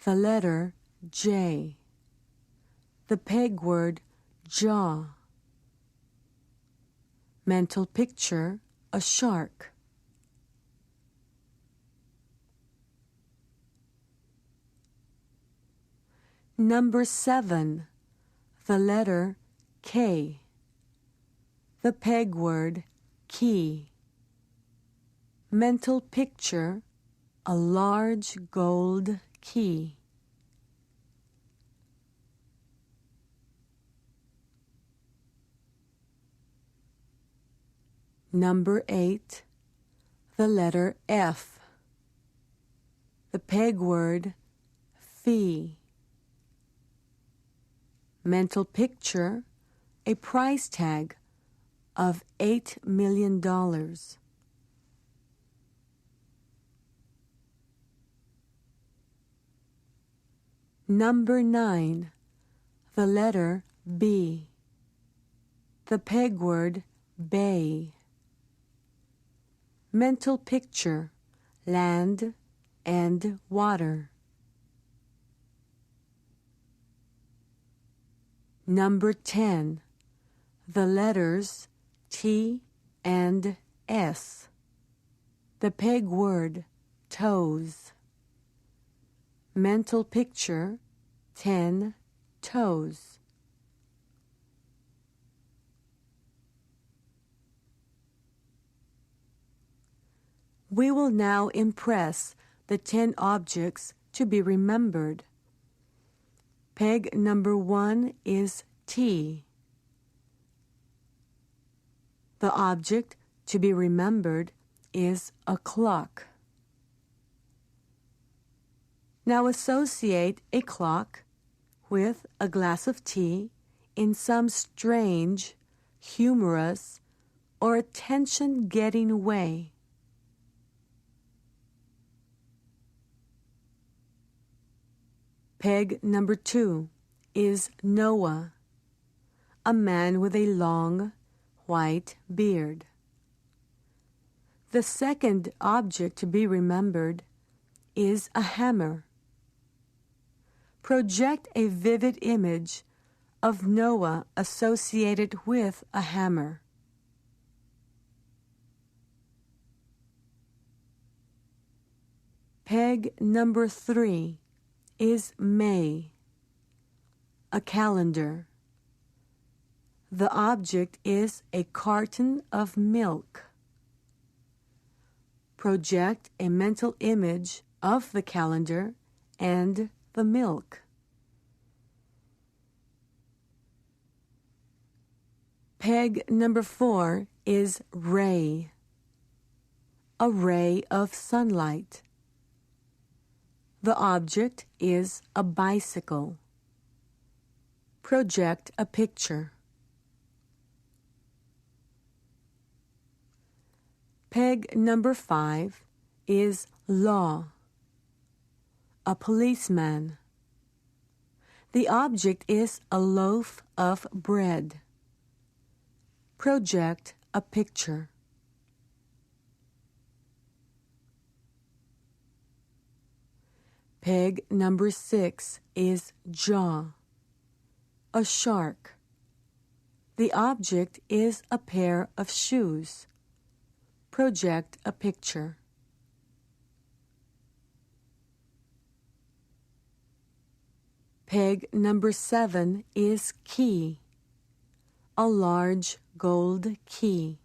the letter J. The peg word jaw. Mental picture, a shark. Number 7, the letter K. The peg word key. Mental picture, a large gold key. Number 8, the letter F. The peg word fee. Mental picture, a price tag of $8 million. Number 9, the letter B. The peg word bay. Mental picture, land and water. Number 10, the letters T and S. The peg word toes. Mental picture, 10 toes. We will now impress the 10 objects to be remembered. Peg number 1 is T. The object to be remembered is a clock. Now associate a clock with a glass of tea in some strange, humorous, or attention-getting way. Peg number 2 is Noah, a man with a long, white beard. The second object to be remembered is a hammer. Project a vivid image of Noah associated with a hammer. Peg number 3 is May, a calendar. The object is a carton of milk. Project a mental image of the calendar and the milk. Peg number 4 is ray, a ray of sunlight. The object is a bicycle. Project a picture. Peg number 5 is law, a policeman. The object is a loaf of bread. Project a picture. Peg number 6 is jaw, a shark. The object is a pair of shoes. Project a picture. Peg number 7 is key, a large gold key.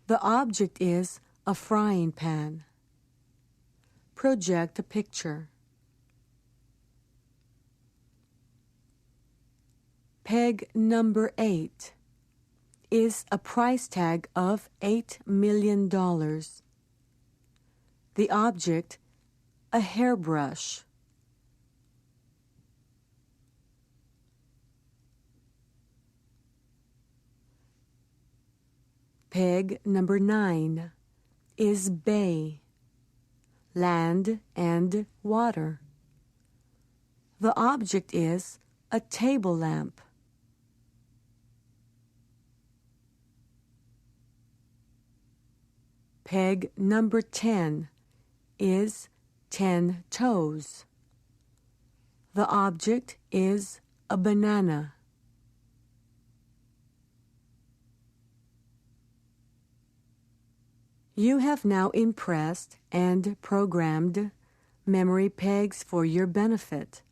The object is a frying pan. Project a picture. Peg number 8 is a price tag of $8 million. The object, a hairbrush. Peg number 9 is bay, land and water. The object is a table lamp. Peg number 10 is 10 toes. The object is a banana. You have now impressed and programmed memory pegs for your benefit.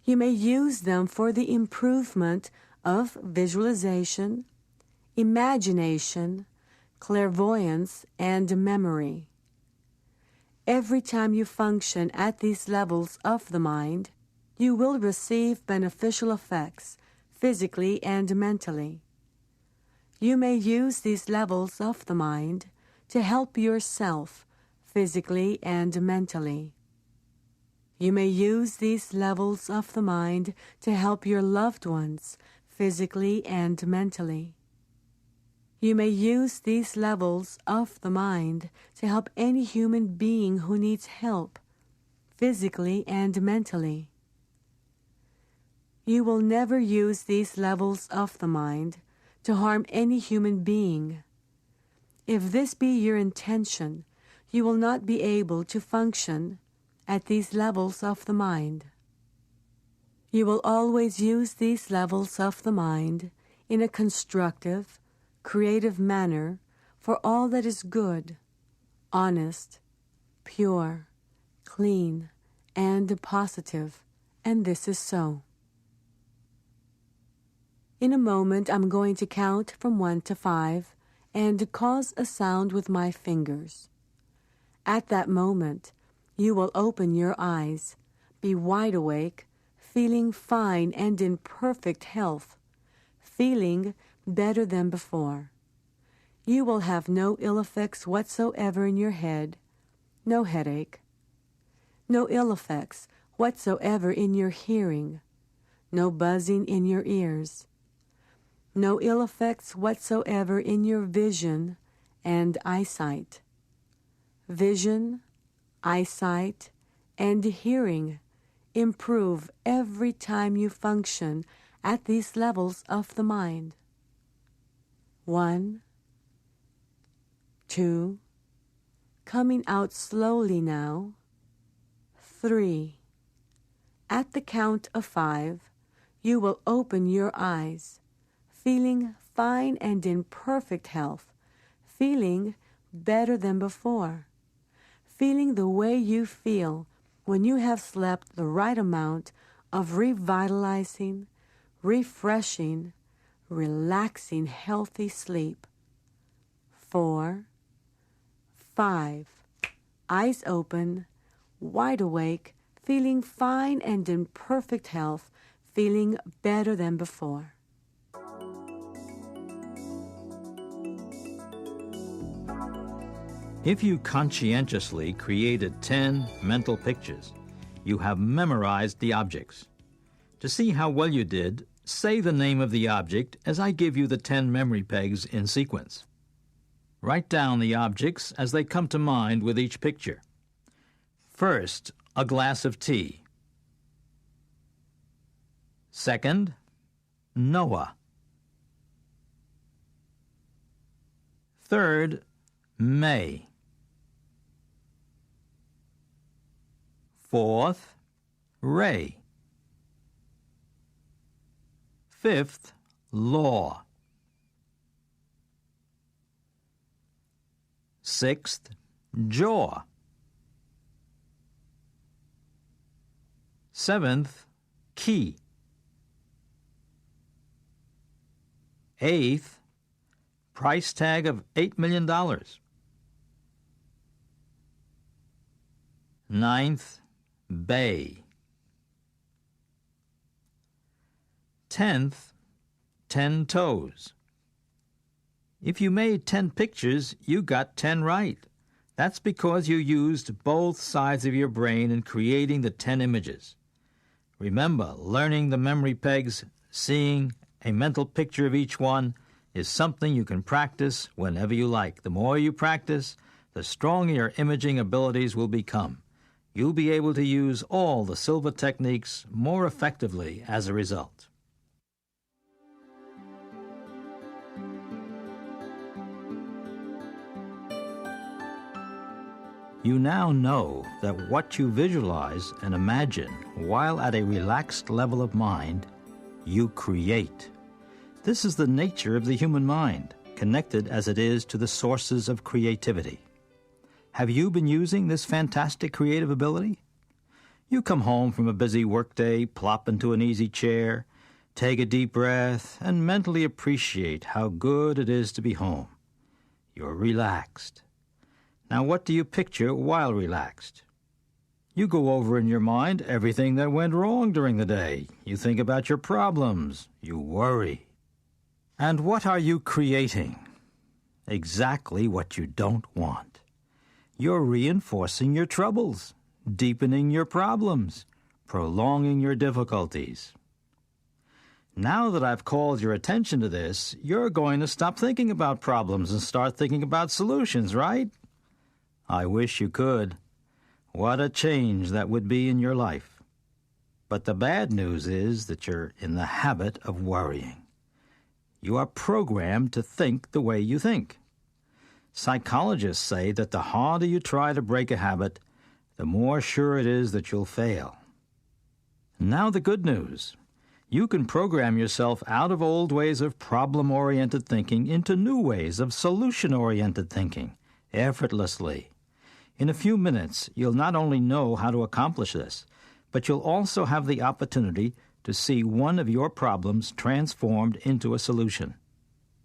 You may use them for the improvement of visualization, imagination, clairvoyance, and memory. Every time you function at these levels of the mind, you will receive beneficial effects physically and mentally. You may use these levels of the mind to help yourself physically and mentally. You may use these levels of the mind to help your loved ones physically and mentally. You may use these levels of the mind to help any human being who needs help physically and mentally. You will never use these levels of the mind to harm any human being. If this be your intention, you will not be able to function at these levels of the mind. You will always use these levels of the mind in a constructive, creative manner for all that is good, honest, pure, clean, and positive, and this is so. In a moment, I'm going to count from 1 to 5 and cause a sound with my fingers. At that moment, you will open your eyes, be wide awake, feeling fine and in perfect health, feeling better than before. You will have no ill effects whatsoever in your head, no headache, no ill effects whatsoever in your hearing, no buzzing in your ears, no ill effects whatsoever in your vision and eyesight. Vision, eyesight, and hearing improve every time you function at these levels of the mind. 1, 2, coming out slowly now. 3. At the count of 5, you will open your eyes, feeling fine and in perfect health, feeling better than before, feeling the way you feel when you have slept the right amount of revitalizing, refreshing, relaxing, healthy sleep. 4, 5, eyes open, wide awake, feeling fine and in perfect health, feeling better than before. If you conscientiously created 10 mental pictures, you have memorized the objects. To see how well you did, say the name of the object as I give you the 10 memory pegs in sequence. Write down the objects as they come to mind with each picture. First, a glass of tea. Second, Noah. Third, May. Fourth, Ray. Fifth, Law. Sixth, Jaw. Seventh, Key. Eighth, price tag of $8 million. Ninth, Bay. 10th, 10 toes. If you made 10 pictures, you got 10 right. That's because you used both sides of your brain in creating the 10 images. Remember, learning the memory pegs, seeing a mental picture of each one, is something you can practice whenever you like. The more you practice, the stronger your imaging abilities will become. You'll be able to use all the Silva techniques more effectively as a result. You now know that what you visualize and imagine while at a relaxed level of mind, you create. This is the nature of the human mind, connected as it is to the sources of creativity. Have you been using this fantastic creative ability? You come home from a busy workday, plop into an easy chair, take a deep breath, and mentally appreciate how good it is to be home. You're relaxed. Now, what do you picture while relaxed? You go over in your mind everything that went wrong during the day. You think about your problems. You worry. And what are you creating? Exactly what you don't want. You're reinforcing your troubles, deepening your problems, prolonging your difficulties. Now that I've called your attention to this, you're going to stop thinking about problems and start thinking about solutions, right? I wish you could. What a change that would be in your life. But the bad news is that you're in the habit of worrying. You are programmed to think the way you think. Psychologists say that the harder you try to break a habit, the more sure it is that you'll fail. Now the good news. You can program yourself out of old ways of problem-oriented thinking into new ways of solution-oriented thinking, effortlessly. In a few minutes, you'll not only know how to accomplish this, but you'll also have the opportunity to see one of your problems transformed into a solution.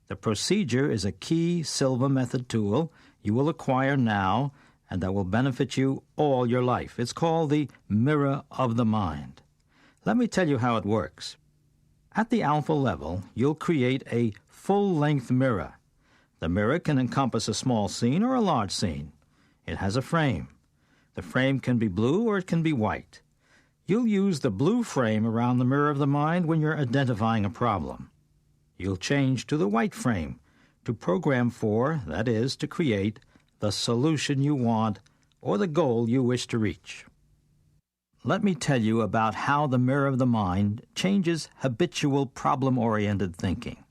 The procedure is a key Silva method tool you will acquire now and that will benefit you all your life. It's called the mirror of the mind. Let me tell you how it works. At the alpha level, you'll create a full-length mirror. The mirror can encompass a small scene or a large scene. It has a frame. The frame can be blue or it can be white. You'll use the blue frame around the mirror of the mind when you're identifying a problem. You'll change to the white frame to program for, that is, to create, the solution you want or the goal you wish to reach. Let me tell you about how the mirror of the mind changes habitual problem-oriented thinking.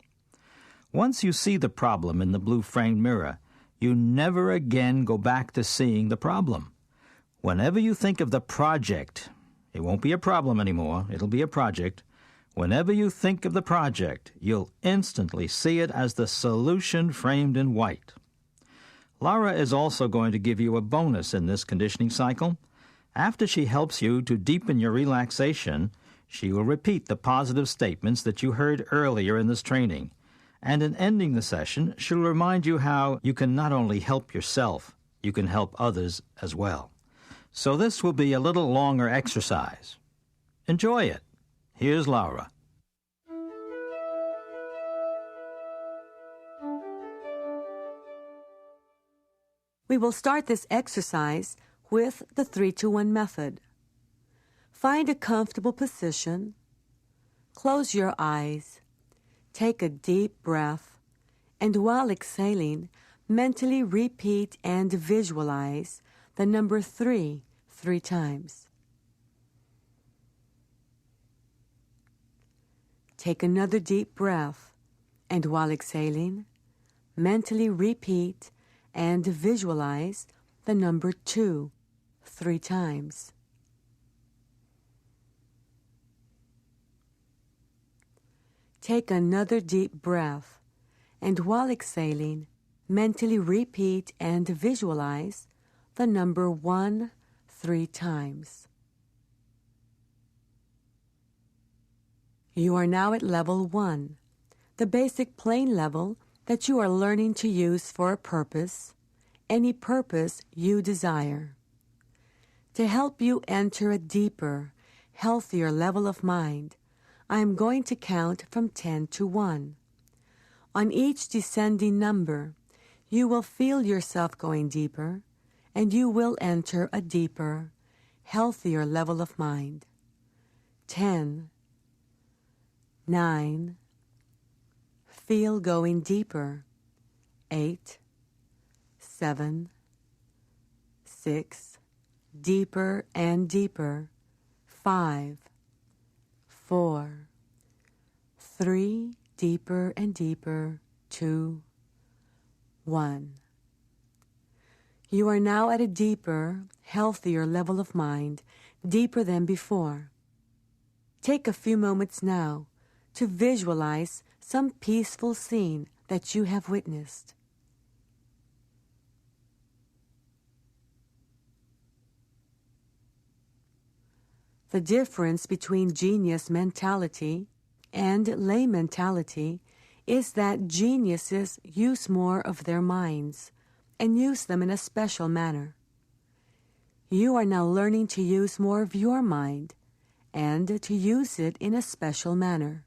Once you see the problem in the blue-framed mirror, you never again go back to seeing the problem. Whenever you think of the project, it won't be a problem anymore, it'll be a project. Whenever you think of the project, you'll instantly see it as the solution framed in white. Laura is also going to give you a bonus in this conditioning cycle. After she helps you to deepen your relaxation, she will repeat the positive statements that you heard earlier in this training. And in ending the session, she'll remind you how you can not only help yourself, you can help others as well. So this will be a little longer exercise. Enjoy it. Here's Laura. We will start this exercise with the 3-2-1 method. Find a comfortable position. Close your eyes. Take a deep breath, and while exhaling, mentally repeat and visualize the number 3 times. Take another deep breath, and while exhaling, mentally repeat and visualize the number 2 3 times. Take another deep breath, and while exhaling, mentally repeat and visualize the number 1 3 times. You are now at level 1, the basic plane level that you are learning to use for a purpose, any purpose you desire. To help you enter a deeper, healthier level of mind, I am going to count from 10 to 1. On each descending number, you will feel yourself going deeper, and you will enter a deeper, healthier level of mind. 10, 9, feel going deeper. 8, 7, 6, deeper and deeper. 5, 4, 3, deeper and deeper. 2, 1. You are now at a deeper, healthier level of mind, deeper than before. Take a few moments now to visualize some peaceful scene that you have witnessed. The difference between genius mentality and lay mentality is that geniuses use more of their minds and use them in a special manner. You are now learning to use more of your mind and to use it in a special manner.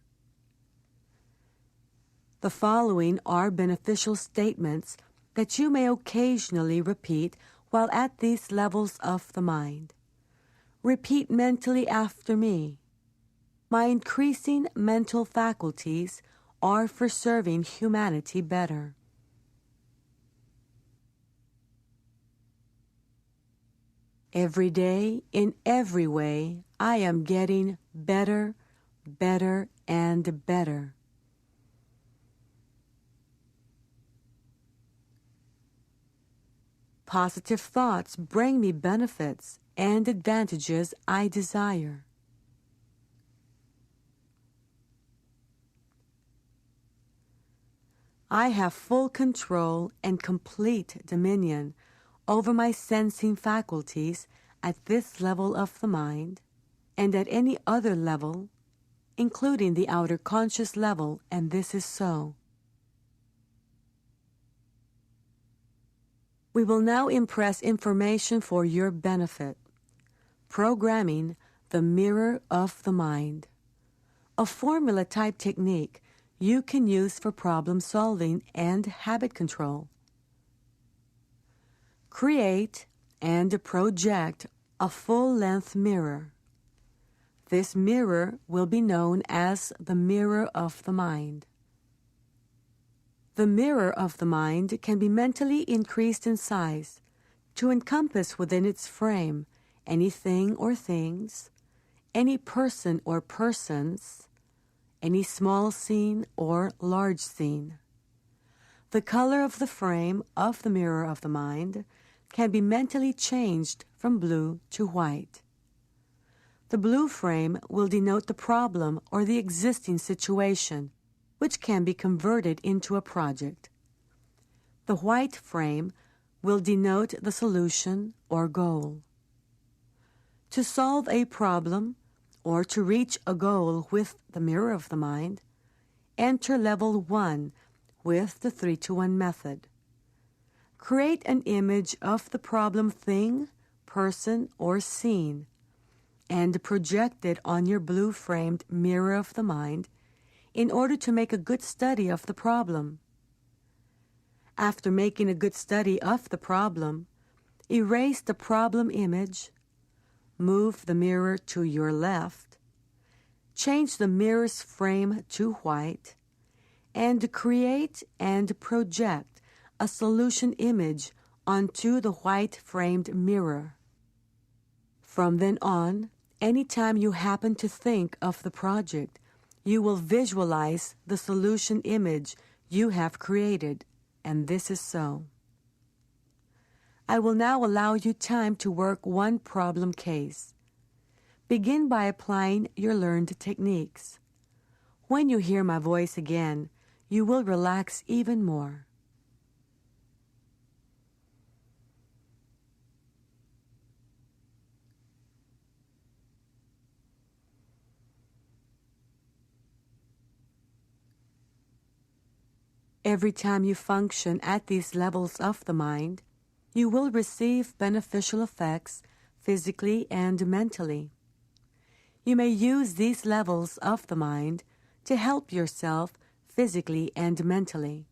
The following are beneficial statements that you may occasionally repeat while at these levels of the mind. Repeat mentally after me. My increasing mental faculties are for serving humanity better. Every day, in every way, I am getting better, better, and better. Positive thoughts bring me benefits and advantages I desire. I have full control and complete dominion over my sensing faculties at this level of the mind and at any other level, including the outer conscious level, and this is so. We will now impress information for your benefit. Programming the mirror of the mind. A formula-type technique you can use for problem solving and habit control. Create and project a full-length mirror. This mirror will be known as the mirror of the mind. The mirror of the mind can be mentally increased in size to encompass within its frame anything or things, any person or persons, any small scene or large scene. The color of the frame of the mirror of the mind can be mentally changed from blue to white. The blue frame will denote the problem or the existing situation, which can be converted into a project. The white frame will denote the solution or goal. To solve a problem or to reach a goal with the mirror of the mind, enter level 1 with the 3-to-1 method. Create an image of the problem thing, person, or scene, and project it on your blue-framed mirror of the mind in order to make a good study of the problem. After making a good study of the problem, erase the problem image, move the mirror to your left, change the mirror's frame to white, and create and project a solution image onto the white-framed mirror. From then on, anytime you happen to think of the project, you will visualize the solution image you have created, and this is so. I will now allow you time to work one problem case. Begin by applying your learned techniques. When you hear my voice again, you will relax even more. Every time you function at these levels of the mind, you will receive beneficial effects physically and mentally. You may use these levels of the mind to help yourself physically and mentally.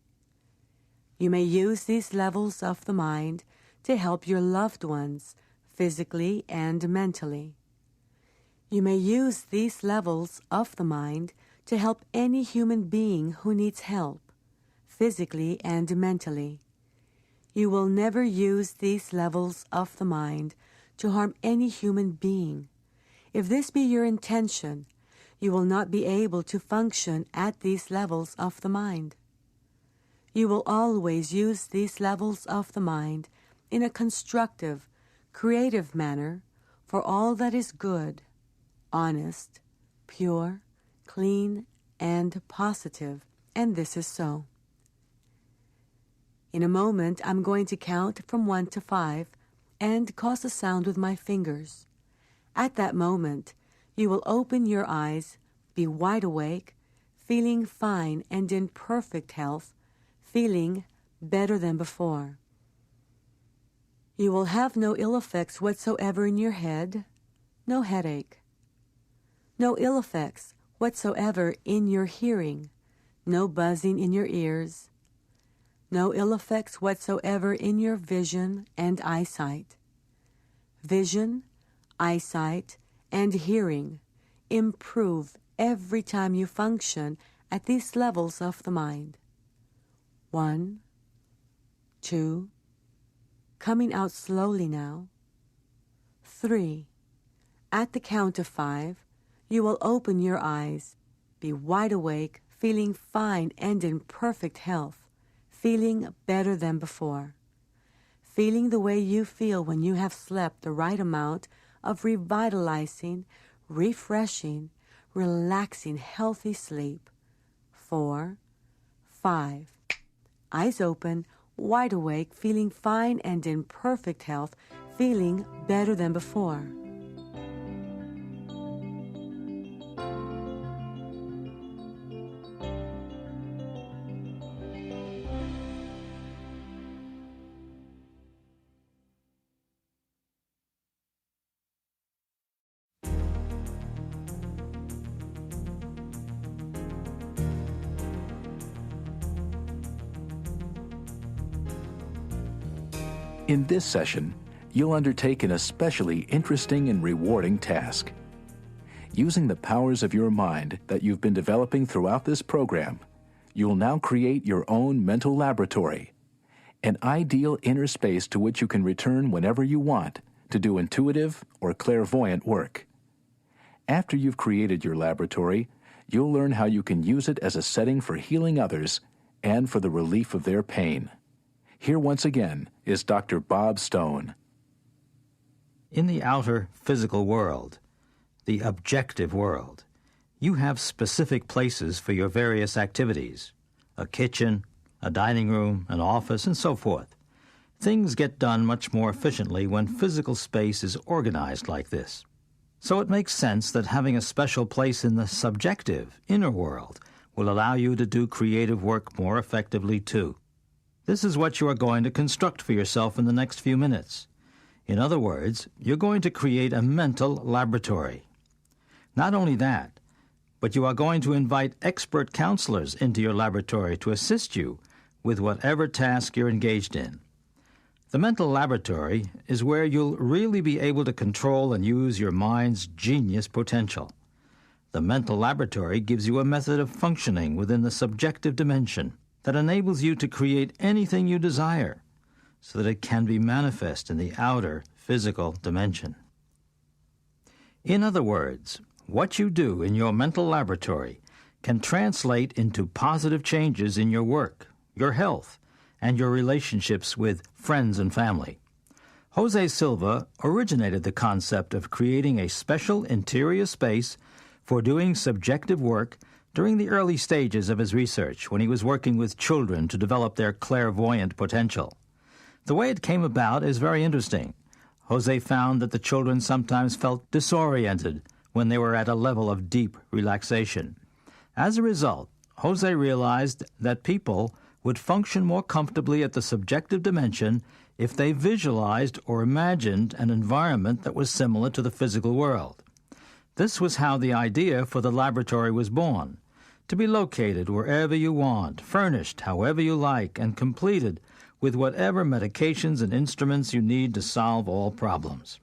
You may use these levels of the mind to help your loved ones physically and mentally. You may use these levels of the mind to help any human being who needs help physically and mentally. You will never use these levels of the mind to harm any human being. If this be your intention, you will not be able to function at these levels of the mind. You will always use these levels of the mind in a constructive, creative manner for all that is good, honest, pure, clean, and positive, and this is so. In a moment, I'm going to count from 1 to 5 and cause a sound with my fingers. At that moment, you will open your eyes, be wide awake, feeling fine and in perfect health, feeling better than before. You will have no ill effects whatsoever in your head, no headache. No ill effects whatsoever in your hearing, no buzzing in your ears. No ill effects whatsoever in your vision and eyesight. Vision, eyesight, and hearing improve every time you function at these levels of the mind. 1, 2, coming out slowly now. 3, at the count of 5, you will open your eyes, be wide awake, feeling fine and in perfect health, feeling better than before, feeling the way you feel when you have slept the right amount of revitalizing, refreshing, relaxing, healthy sleep. 4, 5. Eyes open, wide awake, feeling fine and in perfect health, feeling better than before. In this session, you'll undertake an especially interesting and rewarding task. Using the powers of your mind that you've been developing throughout this program, you'll now create your own mental laboratory, an ideal inner space to which you can return whenever you want to do intuitive or clairvoyant work. After you've created your laboratory, you'll learn how you can use it as a setting for healing others and for the relief of their pain. Here once again is Dr. Bob Stone. In the outer physical world, the objective world, you have specific places for your various activities, a kitchen, a dining room, an office, and so forth. Things get done much more efficiently when physical space is organized like this. So it makes sense that having a special place in the subjective, inner world will allow you to do creative work more effectively too. This is what you are going to construct for yourself in the next few minutes. In other words, you're going to create a mental laboratory. Not only that, but you are going to invite expert counselors into your laboratory to assist you with whatever task you're engaged in. The mental laboratory is where you'll really be able to control and use your mind's genius potential. The mental laboratory gives you a method of functioning within the subjective dimension that enables you to create anything you desire so that it can be manifest in the outer physical dimension. In other words, what you do in your mental laboratory can translate into positive changes in your work, your health, and your relationships with friends and family. Jose Silva originated the concept of creating a special interior space for doing subjective work during the early stages of his research when he was working with children to develop their clairvoyant potential. The way it came about is very interesting. Jose found that the children sometimes felt disoriented when they were at a level of deep relaxation. As a result, Jose realized that people would function more comfortably at the subjective dimension if they visualized or imagined an environment that was similar to the physical world. This was how the idea for the laboratory was born, to be located wherever you want, furnished however you like, and completed with whatever medications and instruments you need to solve all problems.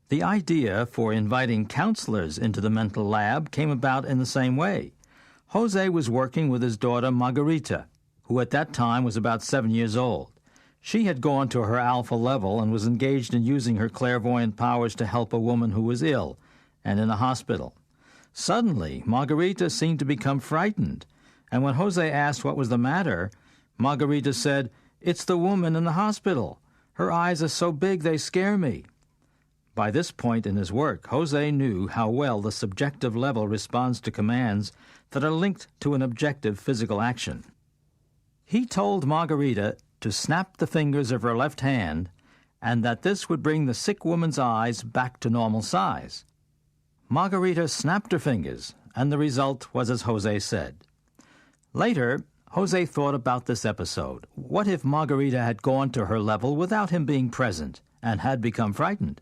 The idea for inviting counselors into the mental lab came about in the same way. Jose was working with his daughter Margarita, who at that time was about 7 years old. She had gone to her alpha level and was engaged in using her clairvoyant powers to help a woman who was ill and in a hospital. Suddenly, Margarita seemed to become frightened, and when Jose asked what was the matter, Margarita said, "It's the woman in the hospital. Her eyes are so big they scare me." By this point in his work, Jose knew how well the subjective level responds to commands that are linked to an objective physical action. He told Margarita to snap the fingers of her left hand, and that this would bring the sick woman's eyes back to normal size. Margarita snapped her fingers, and the result was as Jose said. Later, Jose thought about this episode. What if Margarita had gone to her level without him being present and had become frightened?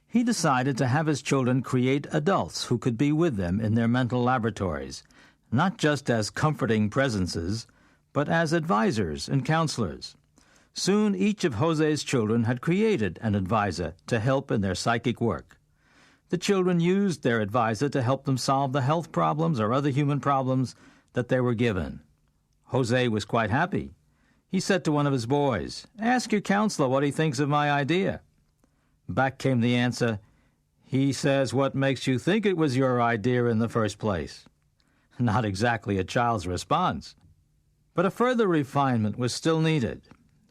He decided to have his children create adults who could be with them in their mental laboratories, not just as comforting presences, but as advisors and counselors. Soon each of Jose's children had created an advisor to help in their psychic work. The children used their advisor to help them solve the health problems or other human problems that they were given. Jose was quite happy. He said to one of his boys, "Ask your counselor what he thinks of my idea." Back came the answer, "He says, what makes you think it was your idea in the first place?" Not exactly a child's response. But a further refinement was still needed.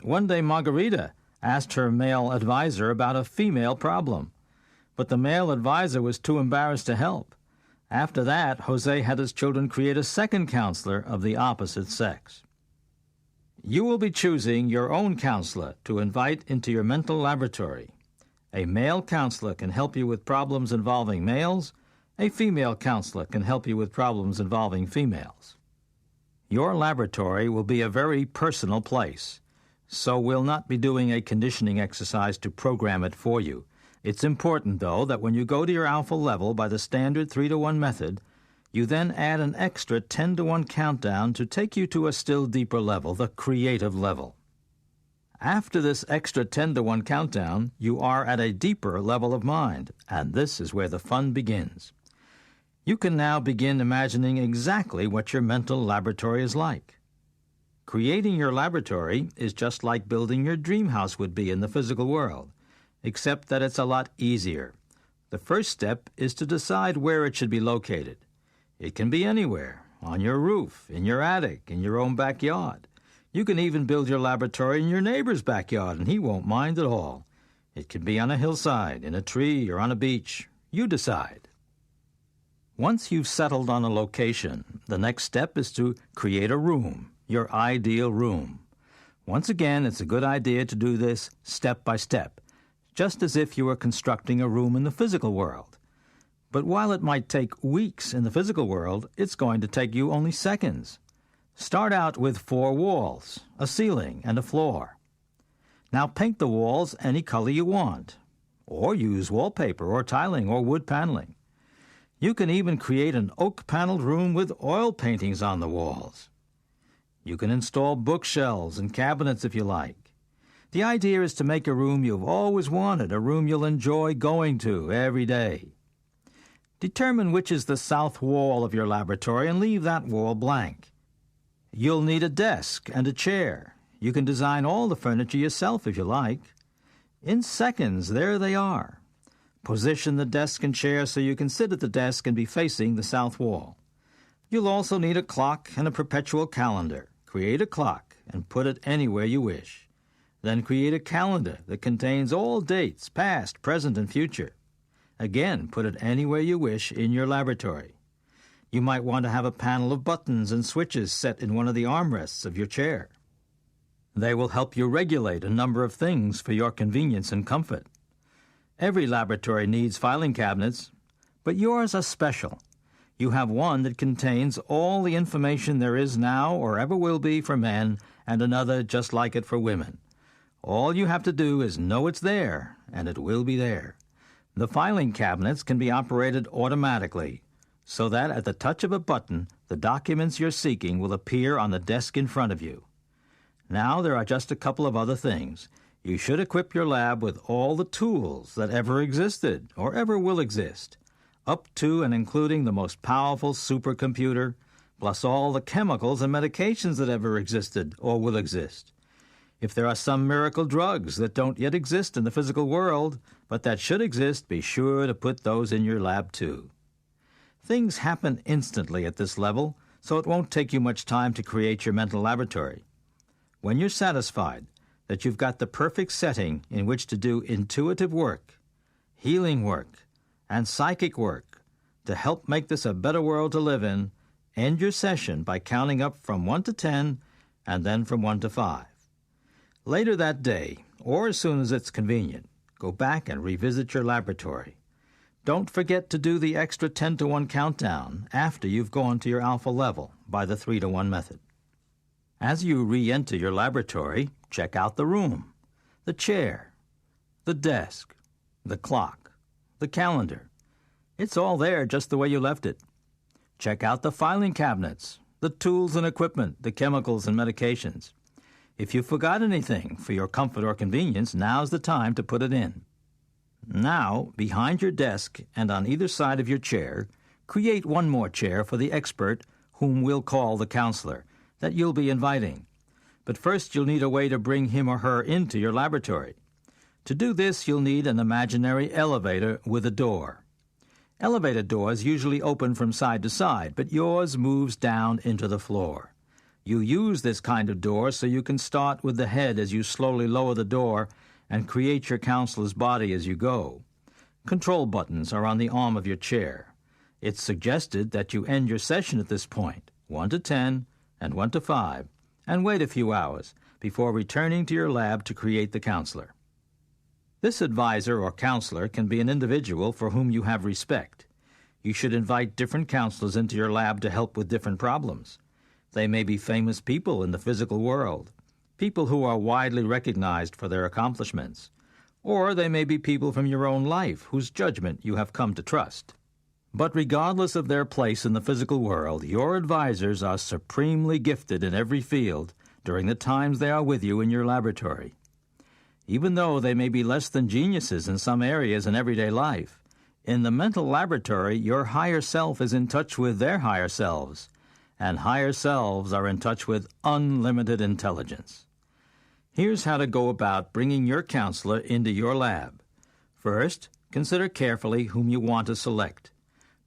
One day Margarita asked her male advisor about a female problem, but the male advisor was too embarrassed to help. After that, Jose had his children create a second counselor of the opposite sex. You will be choosing your own counselor to invite into your mental laboratory. A male counselor can help you with problems involving males. A female counselor can help you with problems involving females. Your laboratory will be a very personal place, so we'll not be doing a conditioning exercise to program it for you. It's important, though, that when you go to your alpha level by the standard 3-to-1 method, you then add an extra 10-to-1 countdown to take you to a still deeper level, the creative level. After this extra 10-to-1 countdown, you are at a deeper level of mind, and this is where the fun begins. You can now begin imagining exactly what your mental laboratory is like. Creating your laboratory is just like building your dream house would be in the physical world, except that it's a lot easier. The first step is to decide where it should be located. It can be anywhere, on your roof, in your attic, in your own backyard. You can even build your laboratory in your neighbor's backyard, and he won't mind at all. It can be on a hillside, in a tree, or on a beach. You decide. Once you've settled on a location, the next step is to create a room, your ideal room. Once again, it's a good idea to do this step by step, just as if you were constructing a room in the physical world. But while it might take weeks in the physical world, it's going to take you only seconds. Start out with 4 walls, a ceiling, and a floor. Now paint the walls any color you want, or use wallpaper or tiling or wood paneling. You can even create an oak-paneled room with oil paintings on the walls. You can install bookshelves and cabinets if you like. The idea is to make a room you've always wanted, a room you'll enjoy going to every day. Determine which is the south wall of your laboratory and leave that wall blank. You'll need a desk and a chair. You can design all the furniture yourself if you like. In seconds, there they are. Position the desk and chair so you can sit at the desk and be facing the south wall. You'll also need a clock and a perpetual calendar. Create a clock and put it anywhere you wish. Then create a calendar that contains all dates, past, present, and future. Again, put it anywhere you wish in your laboratory. You might want to have a panel of buttons and switches set in one of the armrests of your chair. They will help you regulate a number of things for your convenience and comfort. Every laboratory needs filing cabinets, but yours are special. You have one that contains all the information there is now or ever will be for men, and another just like it for women. All you have to do is know it's there, and it will be there. The filing cabinets can be operated automatically, so that at the touch of a button, the documents you're seeking will appear on the desk in front of you. Now there are just a couple of other things. You should equip your lab with all the tools that ever existed or ever will exist, up to and including the most powerful supercomputer, plus all the chemicals and medications that ever existed or will exist. If there are some miracle drugs that don't yet exist in the physical world, but that should exist, be sure to put those in your lab too. Things happen instantly at this level, so it won't take you much time to create your mental laboratory. When you're satisfied, that you've got the perfect setting in which to do intuitive work, healing work, and psychic work to help make this a better world to live in, end your session by counting up from 1 to 10 and then from 1 to 5. Later that day, or as soon as it's convenient, go back and revisit your laboratory. Don't forget to do the extra 10 to 1 countdown after you've gone to your alpha level by the 3 to 1 method. As you re-enter your laboratory, check out the room, the chair, the desk, the clock, the calendar. It's all there just the way you left it. Check out the filing cabinets, the tools and equipment, the chemicals and medications. If you forgot anything for your comfort or convenience, now's the time to put it in. Now, behind your desk and on either side of your chair, create one more chair for the expert whom we'll call the counselor that you'll be inviting. But first you'll need a way to bring him or her into your laboratory. To do this, you'll need an imaginary elevator with a door. Elevator doors usually open from side to side, but yours moves down into the floor. You use this kind of door so you can start with the head as you slowly lower the door and create your counselor's body as you go. Control buttons are on the arm of your chair. It's suggested that you end your session at this point, 1 to 10 and 1 to 5, and wait a few hours before returning to your lab to create the counselor. This advisor or counselor can be an individual for whom you have respect. You should invite different counselors into your lab to help with different problems. They may be famous people in the physical world, people who are widely recognized for their accomplishments, or they may be people from your own life whose judgment you have come to trust. But regardless of their place in the physical world, your advisors are supremely gifted in every field during the times they are with you in your laboratory. Even though they may be less than geniuses in some areas in everyday life, in the mental laboratory, your higher self is in touch with their higher selves, and higher selves are in touch with unlimited intelligence. Here's how to go about bringing your counselor into your lab. First, consider carefully whom you want to select.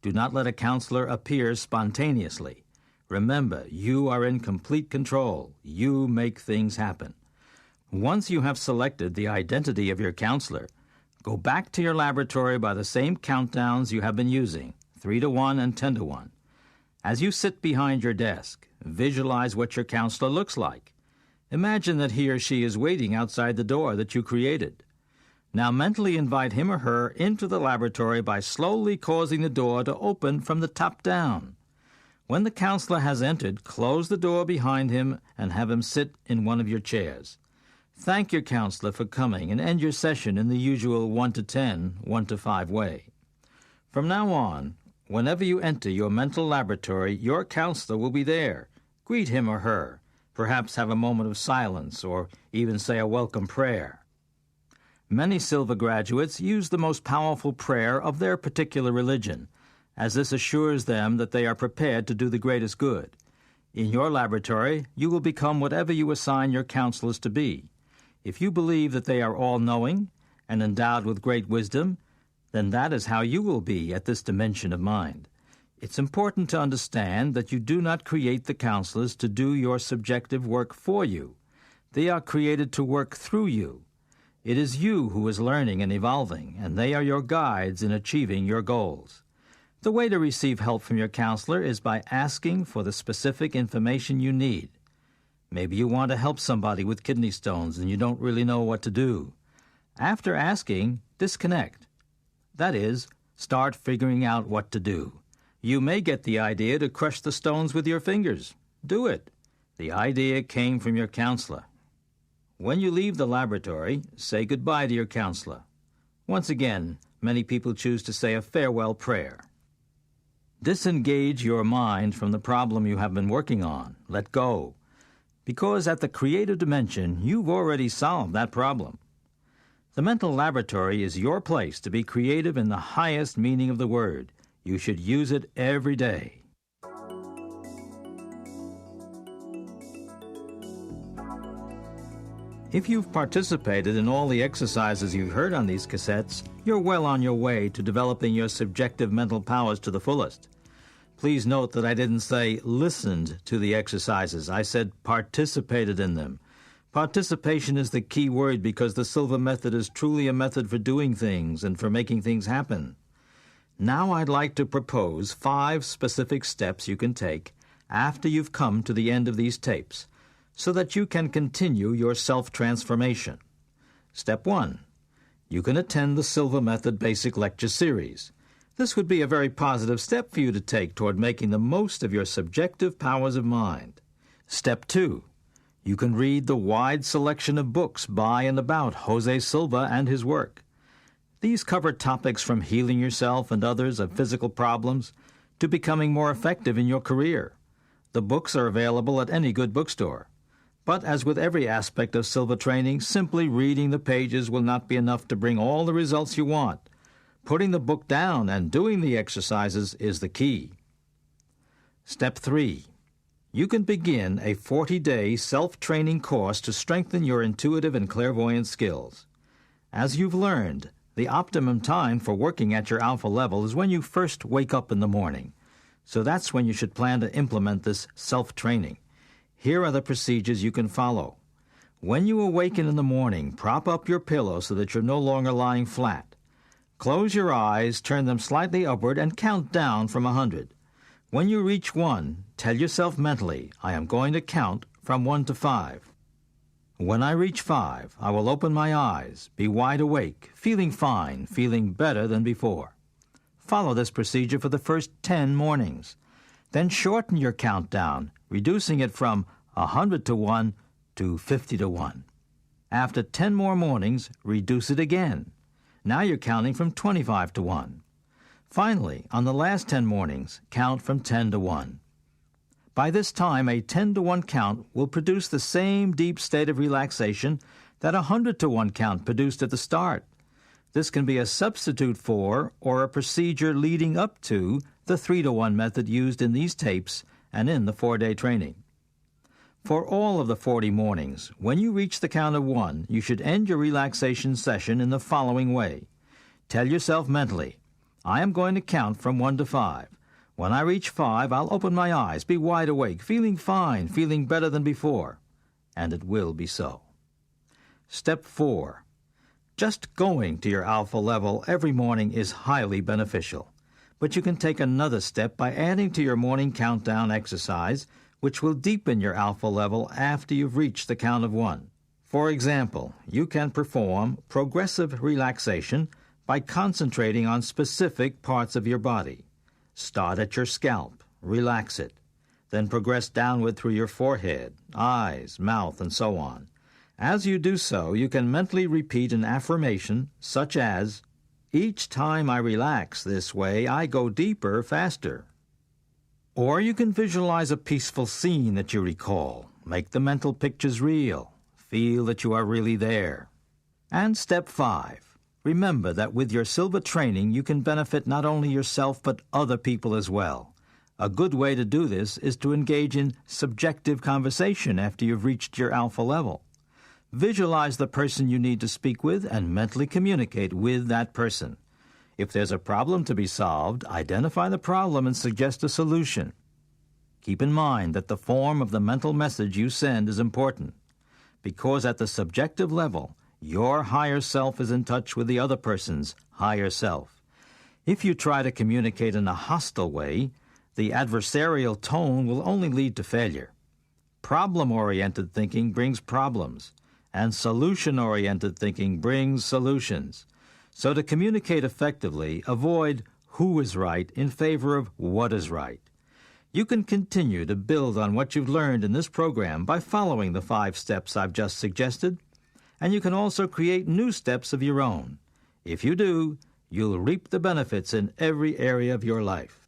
Do not let a counselor appear spontaneously. Remember, you are in complete control. You make things happen. Once you have selected the identity of your counselor, go back to your laboratory by the same countdowns you have been using, 3 to 1 and 10 to 1. As you sit behind your desk, visualize what your counselor looks like. Imagine that he or she is waiting outside the door that you created. Now mentally invite him or her into the laboratory by slowly causing the door to open from the top down. When the counselor has entered, close the door behind him and have him sit in one of your chairs. Thank your counselor for coming and end your session in the usual 1 to 10, 1 to 5 way. From now on, whenever you enter your mental laboratory, your counselor will be there. Greet him or her, perhaps have a moment of silence or even say a welcome prayer. Many Silva graduates use the most powerful prayer of their particular religion, as this assures them that they are prepared to do the greatest good. In your laboratory, you will become whatever you assign your counselors to be. If you believe that they are all-knowing and endowed with great wisdom, then that is how you will be at this dimension of mind. It's important to understand that you do not create the counselors to do your subjective work for you. They are created to work through you. It is you who is learning and evolving, and they are your guides in achieving your goals. The way to receive help from your counselor is by asking for the specific information you need. Maybe you want to help somebody with kidney stones and you don't really know what to do. After asking, disconnect. That is, start figuring out what to do. You may get the idea to crush the stones with your fingers. Do it. The idea came from your counselor. When you leave the laboratory, say goodbye to your counselor. Once again, many people choose to say a farewell prayer. Disengage your mind from the problem you have been working on. Let go. Because at the creative dimension, you've already solved that problem. The mental laboratory is your place to be creative in the highest meaning of the word. You should use it every day. If you've participated in all the exercises you've heard on these cassettes, you're well on your way to developing your subjective mental powers to the fullest. Please note that I didn't say listened to the exercises. I said participated in them. Participation is the key word because the Silva method is truly a method for doing things and for making things happen. Now I'd like to propose 5 specific steps you can take after you've come to the end of these tapes so that you can continue your self-transformation. Step 1. You can attend the Silva Method Basic Lecture Series. This would be a very positive step for you to take toward making the most of your subjective powers of mind. Step 2. You can read the wide selection of books by and about Jose Silva and his work. These cover topics from healing yourself and others of physical problems to becoming more effective in your career. The books are available at any good bookstore. But as with every aspect of Silva training, simply reading the pages will not be enough to bring all the results you want. Putting the book down and doing the exercises is the key. Step 3. You can begin a 40-day self-training course to strengthen your intuitive and clairvoyant skills. As you've learned, the optimum time for working at your alpha level is when you first wake up in the morning. So that's when you should plan to implement this self-training. Here are the procedures you can follow. When you awaken in the morning, prop up your pillow so that you're no longer lying flat. Close your eyes, turn them slightly upward, and count down from 100. When you reach 1, tell yourself mentally, I am going to count from 1 to 5. When I reach 5, I will open my eyes, be wide awake, feeling fine, feeling better than before. Follow this procedure for the first 10 mornings. Then shorten your countdown, reducing it from 100 to 1 to 50 to 1. After 10 more mornings, reduce it again. Now you're counting from 25 to 1. Finally, on the last 10 mornings, count from 10 to 1. By this time, a 10 to 1 count will produce the same deep state of relaxation that a 100 to 1 count produced at the start. This can be a substitute for or a procedure leading up to the 3 to 1 method used in these tapes and in the 4-day training. For all of the 40 mornings, when you reach the count of 1, you should end your relaxation session in the following way. Tell yourself mentally, I am going to count from 1 to 5. When I reach 5, I'll open my eyes, be wide awake, feeling fine, feeling better than before. And it will be so. Step 4. Just going to your alpha level every morning is highly beneficial. But you can take another step by adding to your morning countdown exercise, which will deepen your alpha level after you've reached the count of 1. For example, you can perform progressive relaxation by concentrating on specific parts of your body. Start at your scalp, relax it, then progress downward through your forehead, eyes, mouth, and so on. As you do so, you can mentally repeat an affirmation such as, each time I relax this way, I go deeper faster. Or you can visualize a peaceful scene that you recall. Make the mental pictures real. Feel that you are really there. And step 5. Remember that with your Silva training, you can benefit not only yourself but other people as well. A good way to do this is to engage in subjective conversation after you've reached your alpha level. Visualize the person you need to speak with and mentally communicate with that person. If there's a problem to be solved, identify the problem and suggest a solution. Keep in mind that the form of the mental message you send is important, because at the subjective level, your higher self is in touch with the other person's higher self. If you try to communicate in a hostile way, the adversarial tone will only lead to failure. Problem-oriented thinking brings problems, and solution-oriented thinking brings solutions. So to communicate effectively, avoid who is right in favor of what is right. You can continue to build on what you've learned in this program by following the 5 steps I've just suggested, and you can also create new steps of your own. If you do, you'll reap the benefits in every area of your life.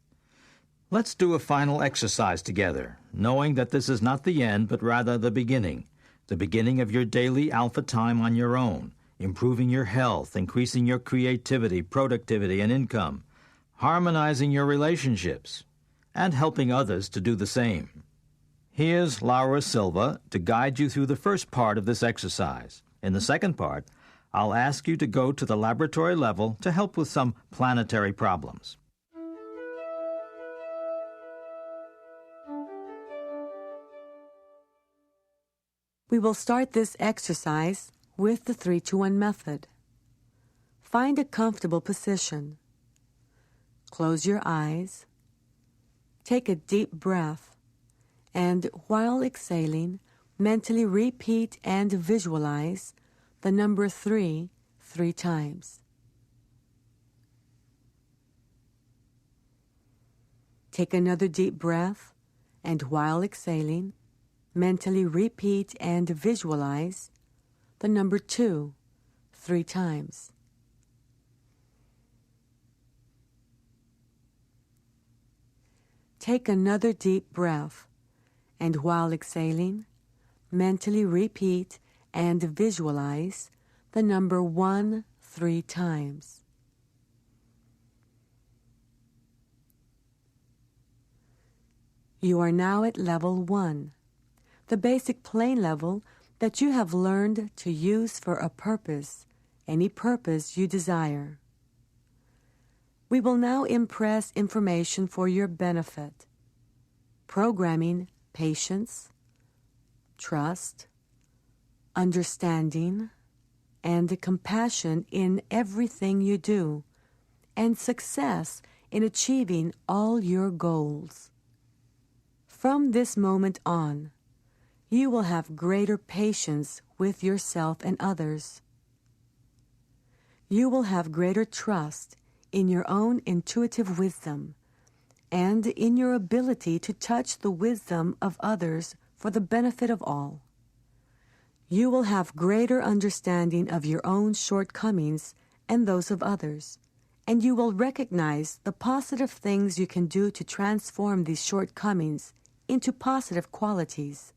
Let's do a final exercise together, knowing that this is not the end, but rather the beginning of your daily alpha time on your own, improving your health, increasing your creativity, productivity, and income, harmonizing your relationships, and helping others to do the same. Here's Laura Silva to guide you through the first part of this exercise. In the second part, I'll ask you to go to the laboratory level to help with some planetary problems. We will start this exercise with the 3-2-1 method. Find a comfortable position. Close your eyes. Take a deep breath, and while exhaling, mentally repeat and visualize the number 3 times. Take another deep breath, and while exhaling, mentally repeat and visualize the number 2 3 times. Take another deep breath, and while exhaling, mentally repeat and visualize the number 1 3 times. You are now at level 1, the basic plane level that you have learned to use for a purpose, any purpose you desire. We will now impress information for your benefit, programming patience, trust, understanding, and compassion in everything you do, and success in achieving all your goals. From this moment on, you will have greater patience with yourself and others. You will have greater trust in your own intuitive wisdom and in your ability to touch the wisdom of others for the benefit of all. You will have greater understanding of your own shortcomings and those of others, and you will recognize the positive things you can do to transform these shortcomings into positive qualities.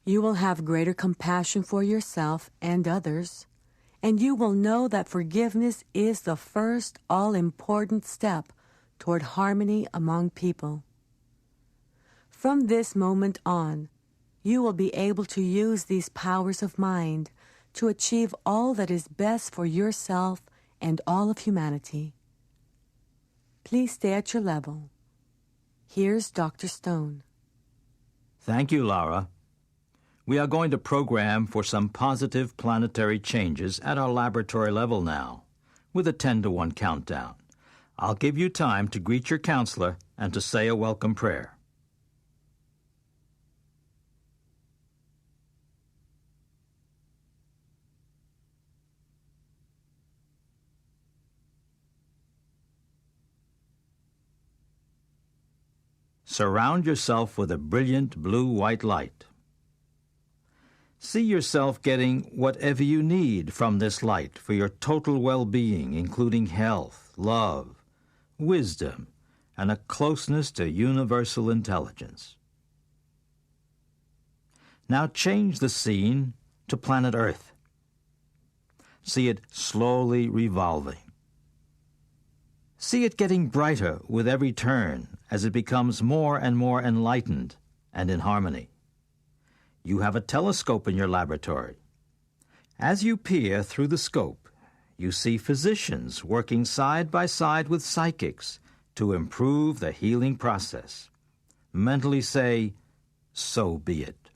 You will have greater compassion for yourself and others, and you will know that forgiveness is the first all-important step toward harmony among people. From this moment on, you will be able to use these powers of mind to achieve all that is best for yourself and all of humanity. Please stay at your level. Here's Dr. Stone. Thank you, Laura. We are going to program for some positive planetary changes at our laboratory level now, with a 10-to-1 countdown. I'll give you time to greet your counselor and to say a welcome prayer. Surround yourself with a brilliant blue-white light. See yourself getting whatever you need from this light for your total well-being, including health, love, wisdom, and a closeness to universal intelligence. Now change the scene to planet Earth. See it slowly revolving. See it getting brighter with every turn as it becomes more and more enlightened and in harmony. You have a telescope in your laboratory. As you peer through the scope, you see physicians working side by side with psychics to improve the healing process. Mentally say, "So be it."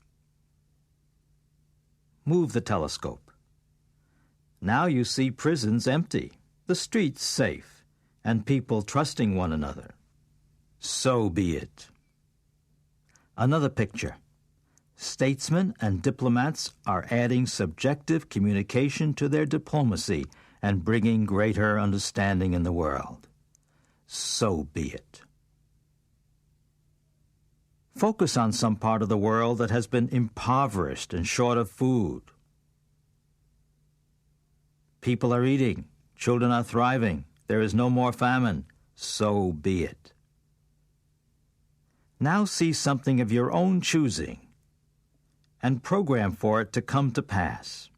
Move the telescope. Now you see prisons empty, the streets safe, and people trusting one another. So be it. Another picture. Statesmen and diplomats are adding subjective communication to their diplomacy and bringing greater understanding in the world. So be it. Focus on some part of the world that has been impoverished and short of food. People are eating, children are thriving, there is no more famine. So be it. Now see something of your own choosing and program for it to come to pass.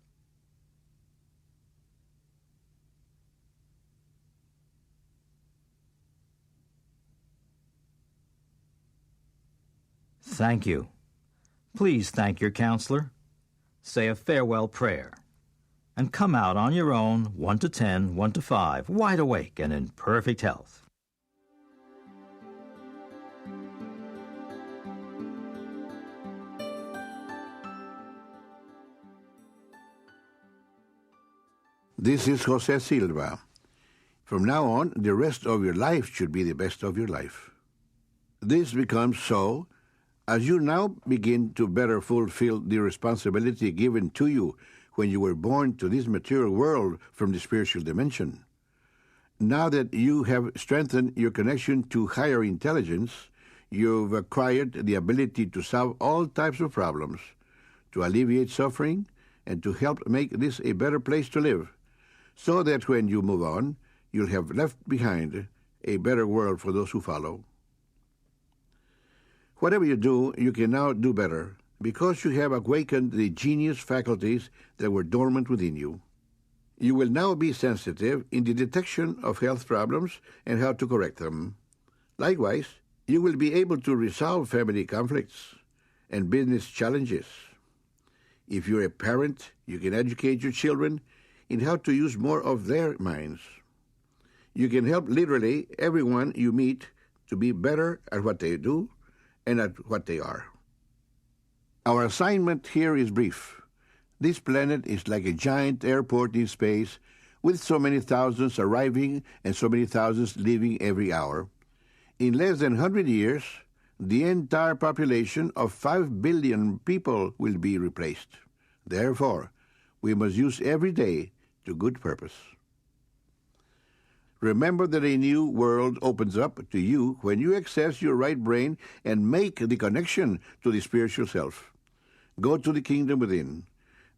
Thank you. Please thank your counselor. Say a farewell prayer. And come out on your own, 1 to 10, 1 to 5, wide awake and in perfect health. This is Jose Silva. From now on, the rest of your life should be the best of your life. This becomes so as you now begin to better fulfill the responsibility given to you when you were born to this material world from the spiritual dimension. Now that you have strengthened your connection to higher intelligence, you've acquired the ability to solve all types of problems, to alleviate suffering, and to help make this a better place to live, so that when you move on, you'll have left behind a better world for those who follow. Whatever you do, you can now do better, because you have awakened the genius faculties that were dormant within you. You will now be sensitive in the detection of health problems and how to correct them. Likewise, you will be able to resolve family conflicts and business challenges. If you're a parent, you can educate your children in how to use more of their minds. You can help literally everyone you meet to be better at what they do and at what they are. Our assignment here is brief. This planet is like a giant airport in space with so many thousands arriving and so many thousands leaving every hour. In less than 100 years, the entire population of 5 billion people will be replaced. Therefore, we must use every day to good purpose. Remember that a new world opens up to you when you access your right brain and make the connection to the spiritual self. Go to the kingdom within.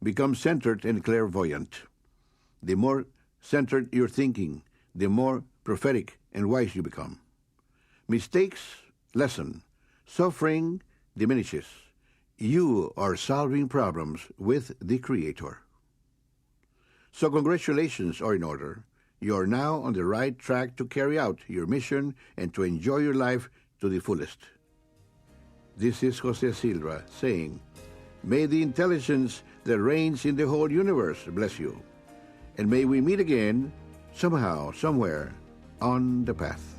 Become centered and clairvoyant. The more centered your thinking, the more prophetic and wise you become. Mistakes lessen. Suffering diminishes. You are solving problems with the Creator. So congratulations are in order. You are now on the right track to carry out your mission and to enjoy your life to the fullest. This is Jose Silva saying, may the intelligence that reigns in the whole universe bless you. And may we meet again, somehow, somewhere, on the path.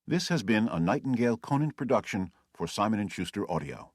This has been a Nightingale Conant production for Simon & Schuster Audio.